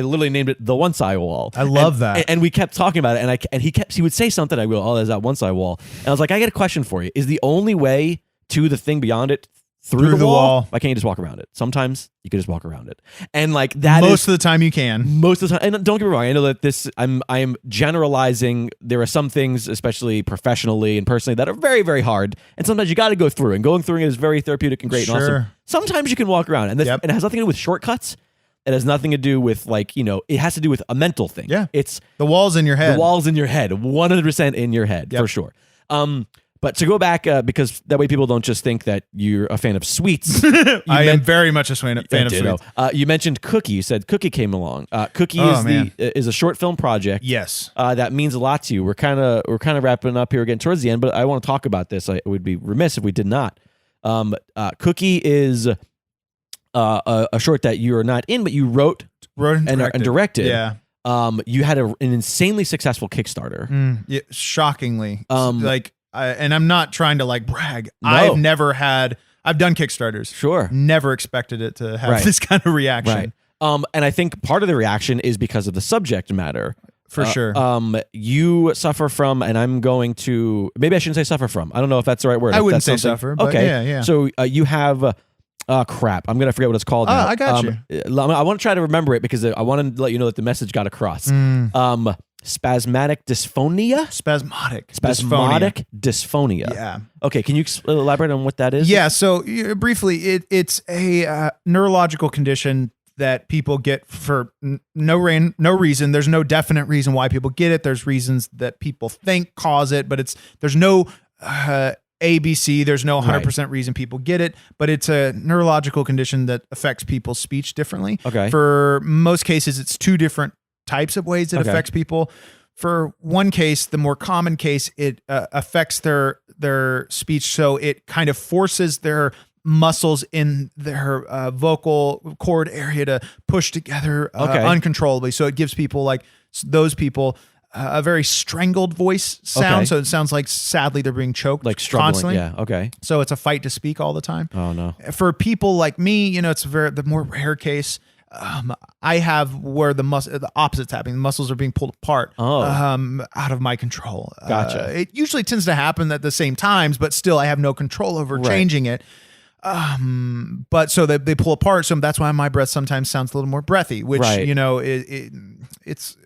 A: literally named it the once I wall.
B: I love that.
A: And we kept talking about it, and he would say something. I go, oh, there's that once I wall, and I was like, I got a question for you. Is the only way to the thing beyond it through the wall? Why can't you just walk around it? Sometimes you can just walk around it, and like that.
B: Most of the time you can.
A: Most of the time, and don't get me wrong. I know that I'm generalizing. There are some things, especially professionally and personally, that are very, very hard, and sometimes you got to go through. And going through it is very therapeutic and great and awesome. Sometimes you can walk around, and it has nothing to do with shortcuts. It has nothing to do with it has to do with a mental thing.
B: Yeah,
A: it's
B: the walls in your head.
A: The walls in your head, 100% in your head for sure. But to go back, because that way people don't just think that you're a fan of sweets.
B: I am very much a fan of sweets.
A: You mentioned Cookie. You said Cookie came along. Cookie is a short film project.
B: Yes,
A: that means a lot to you. We're kind of wrapping up here, getting towards the end, but I want to talk about this. I would be remiss if we did not. Cookie is a short that you are not in, but you wrote and directed.
B: Yeah.
A: You had an insanely successful Kickstarter.
B: Yeah, shockingly, and I'm not trying to like brag.
A: No.
B: I've done Kickstarters.
A: Sure.
B: Never expected it to have this kind of reaction.
A: Right. And I think part of the reaction is because of the subject matter.
B: For sure.
A: You suffer from, and I'm going to, maybe I shouldn't say suffer from. I don't know if that's the right word.
B: I wouldn't say suffer, but
A: okay.
B: Yeah.
A: So you have, crap. I'm going to forget what it's called now.
B: I got you.
A: I want to try to remember it because I want to let you know that the message got across. Spasmodic dysphonia?
B: Spasmodic
A: dysphonia.
B: Yeah.
A: Okay, can you elaborate on what that is?
B: Yeah, so briefly, it's a neurological condition that people get for no reason. There's no definite reason why people get it. There's reasons that people think cause it, but there's no ABC. There's no 100% reason people get it, but it's a neurological condition that affects people's speech differently.
A: Okay.
B: For most cases, it's two different types of ways it affects people. For one case, the more common case, it affects their speech. So it kind of forces their muscles in their vocal cord area to push together uncontrollably. So it gives people like those people a very strangled voice sound.
A: Okay.
B: So it sounds like sadly they're being choked,
A: like struggling.
B: Constantly.
A: Yeah. Okay.
B: So it's a fight to speak all the time.
A: Oh no.
B: For people like me, it's the more rare case. I have where the opposite's happening. The muscles are being pulled apart out of my control.
A: Gotcha.
B: It usually tends to happen at the same times, but still I have no control over changing it. But so they pull apart. So that's why my breath sometimes sounds a little more breathy, which, it's,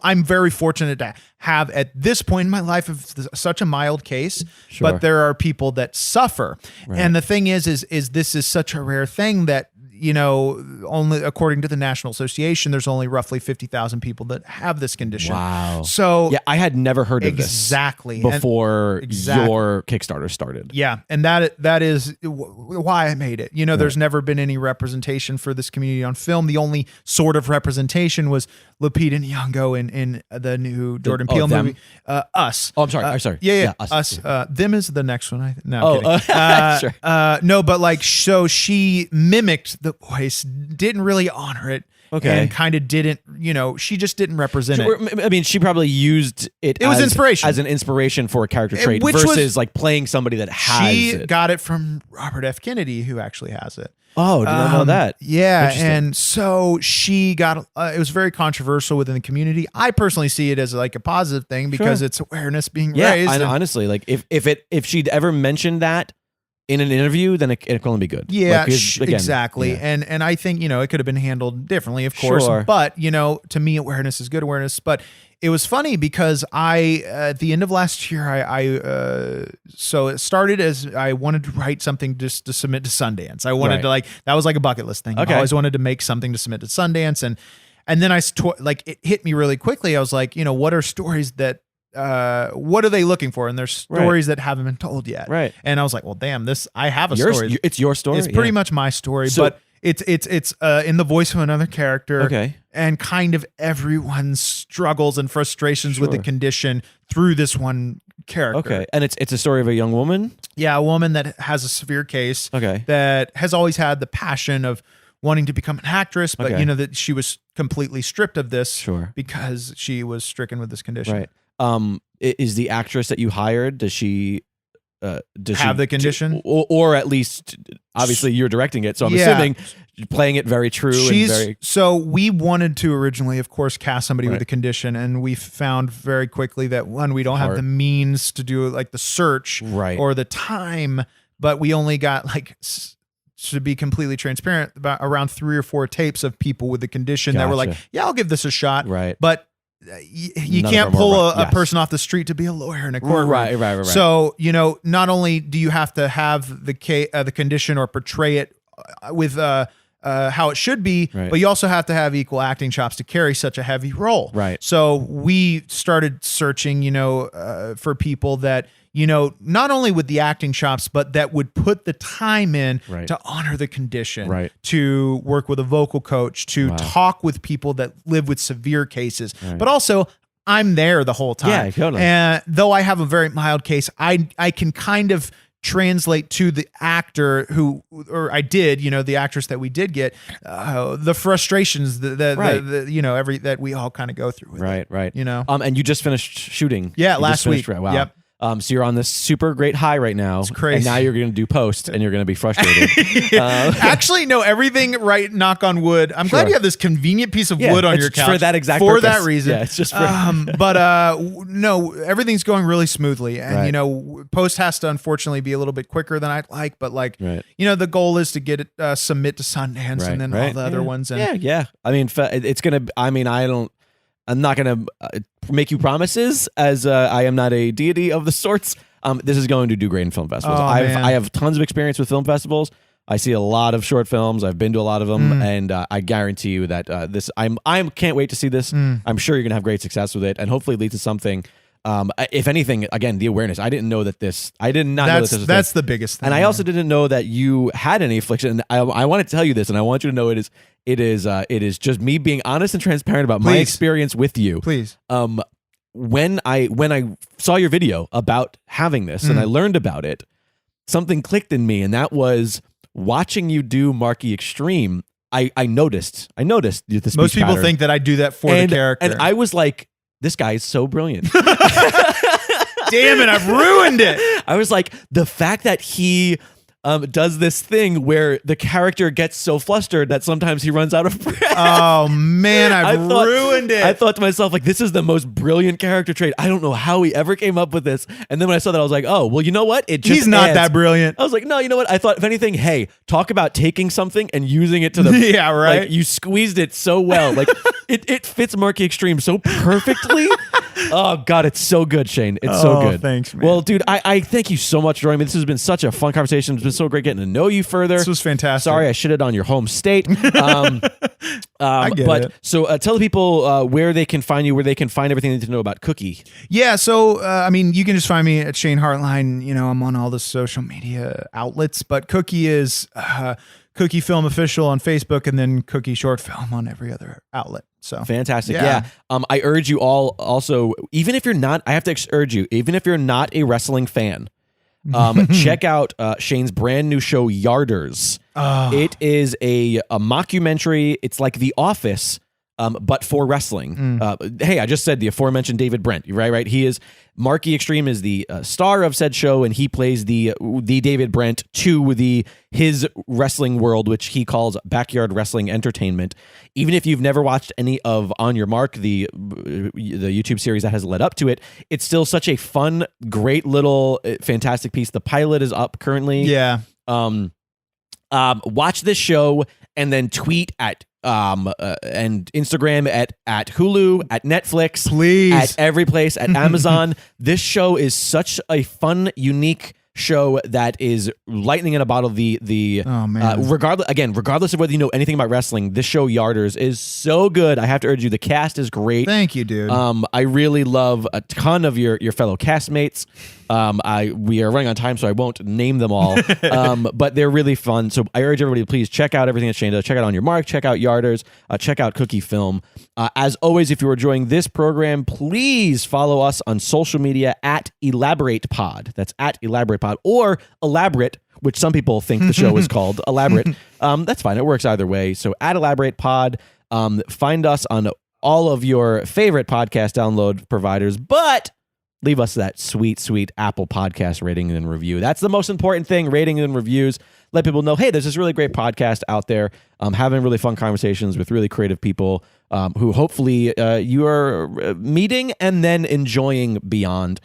B: I'm very fortunate to have at this point in my life of such a mild case, but there are people that suffer. Right. And the thing is this is such a rare thing that, only according to the National Association, there's only roughly 50,000 people that have this condition.
A: Wow.
B: So
A: yeah, I had never heard of
B: this
A: before your Kickstarter started.
B: Yeah, and that is why I made it. There's never been any representation for this community on film. The only sort of representation was Lupita Nyong'o in the new Jordan Peele movie, Us.
A: Oh, I'm sorry. Sorry.
B: Yeah, Us. Them is the next one. No, I'm kidding. Sure. No, but so she mimicked the voice, didn't really honor it.
A: Okay.
B: And kind of didn't, she just didn't represent it.
A: I mean, she probably used it
B: was inspiration.
A: As an inspiration for a character trait versus like playing somebody that has it.
B: She got it from Robert F. Kennedy, who actually has it.
A: Oh, did I know that?
B: Yeah, and so she got, it was very controversial within the community. I personally see it as like a positive thing because it's awareness being raised.
A: Yeah, honestly, like if she'd ever mentioned that in an interview, then it can only be good.
B: Yeah, exactly. Yeah. And I think, it could have been handled differently, of course. Sure. But, to me, awareness is good awareness. But it was funny because at the end of last year, so it started as I wanted to write something just to submit to Sundance. I wanted to that was like a bucket list thing.
A: Okay.
B: I always wanted to make something to submit to Sundance. And then it hit me really quickly. I was like, what are stories that, what are they looking for? And there's stories that haven't been told yet.
A: Right.
B: And I was like, well, damn, I have a story.
A: It's your story.
B: It's pretty much my story, but it's in the voice of another character.
A: Okay.
B: And kind of everyone's struggles and frustrations with the condition through this one character.
A: Okay. And it's a story of a young woman?
B: Yeah, a woman that has a severe case.
A: Okay.
B: That has always had the passion of wanting to become an actress, but that she was completely stripped of this because she was stricken with this condition.
A: Right. Is the actress that you hired, does she
B: have the condition?
A: Or at least, obviously you're directing it, so I'm assuming you're playing it very true.
B: So we wanted to originally, of course, cast somebody with a condition, and we found very quickly that we don't have the means to do like the search or the time, but we only got to be completely transparent, about around 3 or 4 tapes of people with the condition that were like, yeah, I'll give this a shot.
A: Right.
B: But you can't pull a person off the street to be a lawyer in a courtroom.
A: Right.
B: So, not only do you have to have the condition or portray it with how it should be, but you also have to have equal acting chops to carry such a heavy role.
A: Right.
B: So we started searching, for people that, not only with the acting chops, but that would put the time in to honor the condition, to work with a vocal coach, to talk with people that live with severe cases, but also I'm there the whole time.
A: Yeah, totally.
B: And though I have a very mild case, I can kind of translate to the actor the actress that we did get, the frustrations that we all kind of go through with
A: right.
B: it,
A: and you just finished shooting.
B: Yeah, last week.
A: Wow.
B: Yep.
A: So you're on this super great high right now.
B: It's crazy.
A: And now you're going to do post and you're going to be frustrated.
B: Actually, no, everything right. Knock on wood. I'm glad you have this convenient piece of wood on your couch
A: for that exact purpose.
B: that reason.
A: Yeah, it's just
B: but no, everything's going really smoothly. And, post has to unfortunately be a little bit quicker than I'd like, but the goal is to get it, submit to Sundance and then all the other ones. And
A: yeah. I mean, it's going to, I'm not going to make you promises, as I am not a deity of the sorts. This is going to do great in film festivals. I have tons of experience with film festivals. I see a lot of short films. I've been to a lot of them, and I guarantee you that I can't wait to see this. I'm sure you're going to have great success with it, and hopefully lead to something. If anything, again, the awareness. I didn't know that this. I did not know that this was.
B: That's the biggest thing.
A: And I also didn't know that you had any affliction. And I want to tell you this, and I want you to know it is just me being honest and transparent about my experience with you.
B: Please.
A: When I saw your video about having this and I learned about it, something clicked in me, and that was watching you do Marky Xtreme. I noticed the speech
B: Most people
A: pattern.
B: think that I do that for the character,
A: and I was like, this guy is so brilliant.
B: Damn it, I've ruined it.
A: I was like, the fact that he does this thing where the character gets so flustered that sometimes he runs out of breath.
B: Oh man, I've ruined it.
A: I thought to myself, like, this is the most brilliant character trait. I don't know how he ever came up with this. And then when I saw that, I was like, oh, well, you know what?
B: He's not that brilliant.
A: I was like, no, you know what? I thought, if anything, hey, talk about taking something and using it to the
B: yeah, right.
A: Like, you squeezed it so well. Like It fits Marky Xtreme so perfectly. Oh, God, it's so good, Shane. It's so good.
B: Thanks, man.
A: Well, dude, I thank you so much for joining me. This has been such a fun conversation. It's been so great getting to know you further.
B: This was fantastic.
A: Sorry I shitted on your home state.
B: I get it.
A: So tell the people where they can find you, where they can find everything they need to know about Cookie.
B: Yeah, so, you can just find me at Shane Hartline. I'm on all the social media outlets, but Cookie is Cookie Film Official on Facebook, and then Cookie Short Film on every other outlet. So
A: fantastic. Yeah. I urge you all also, even if you're not, I have to urge you, even if you're not a wrestling fan, check out Shane's brand new show, Yarders. It is a mockumentary. It's like The Office, but for wrestling. Hey, I just said the aforementioned David Brent, right? He is, Marky Xtreme is the star of said show, and he plays the David Brent to his wrestling world, which he calls Backyard Wrestling Entertainment. Even if you've never watched any of On Your Mark, the YouTube series that has led up to it, it's still such a fun, great little, fantastic piece. The pilot is up currently.
B: Yeah.
A: Watch this show and then tweet at and Instagram at Hulu, at Netflix,
B: please,
A: at every place, at Amazon. This show is such a fun, unique show that is lightning in a bottle. Regardless of whether you know anything about wrestling, this show Yarders is so good. I have to urge you. The cast is great.
B: Thank you, dude.
A: I really love a ton of your fellow castmates. We are running on time, so I won't name them all. But they're really fun. So I urge everybody to please check out everything that Shane does. Check out On Your Mark. Check out Yarders. Check out Cookie Film. As always, if you're enjoying this program, please follow us on social media at Elaborate Pod. That's at Elaborate Pod, or Elaborate, which some people think the show is called Elaborate. That's fine. It works either way. So at Elaborate Pod, find us on all of your favorite podcast download providers, but leave us that sweet, sweet Apple Podcast rating and review. That's the most important thing, rating and reviews. Let people know, hey, there's this really great podcast out there, having really fun conversations with really creative people who hopefully you are meeting and then enjoying beyond.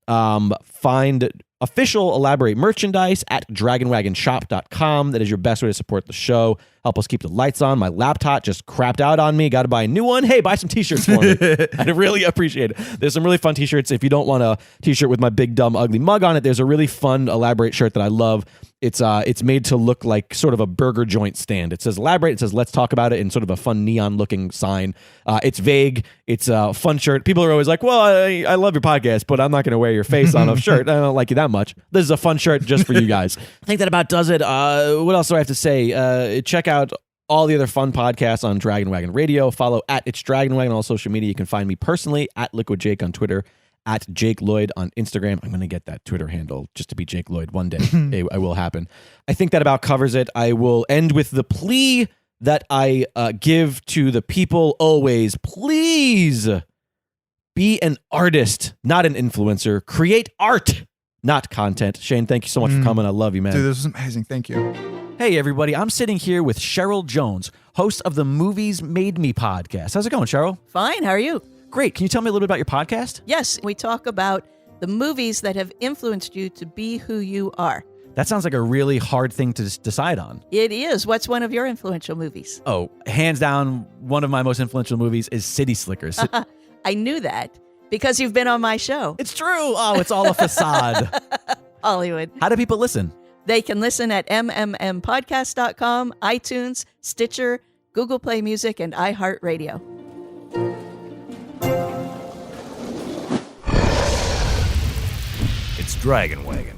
A: Find official Elaborate merchandise at dragonwagonshop.com. That is your best way to support the show. Help us keep the lights on. My laptop just crapped out on me. Got to buy a new one. Hey, buy some t-shirts for me. I'd really appreciate it. There's some really fun t-shirts. If you don't want a t-shirt with my big, dumb, ugly mug on it, there's a really fun Elaborate shirt that I love. It's made to look like sort of a burger joint stand. It says Elaborate. It says let's talk about it in sort of a fun neon looking sign. It's vague. It's a fun shirt. People are always like, well, I love your podcast, but I'm not going to wear your face on a shirt. I don't like you that much. This is a fun shirt just for you guys. I think that about does it. What else do I have to say? Check out all the other fun podcasts on Dragon Wagon Radio. Follow at It's Dragon Wagon on all social media. You can find me personally at Liquid Jake on Twitter, at Jake Lloyd on Instagram. I'm going to get that Twitter handle just to be Jake Lloyd one day. It will happen. I think that about covers it. I will end with the plea that I give to the people always. Please be an artist, not an influencer. Create art, not content. Shane, thank you so much for coming. I love you, man.
B: Dude, this was amazing. Thank you.
A: Hey, everybody. I'm sitting here with Cheryl Jones, host of the Movies Made Me podcast. How's it going, Cheryl?
C: Fine. How are you?
A: Great. Can you tell me a little bit about your podcast?
C: Yes. We talk about the movies that have influenced you to be who you are.
A: That sounds like a really hard thing to decide on.
C: It is. What's one of your influential movies?
A: Oh, hands down, one of my most influential movies is City Slickers.
C: I knew that because you've been on my show.
A: It's true. Oh, it's all a facade.
C: Hollywood.
A: How do people listen?
C: They can listen at mmmpodcast.com, iTunes, Stitcher, Google Play Music, and iHeartRadio.
D: It's Dragon Wagon.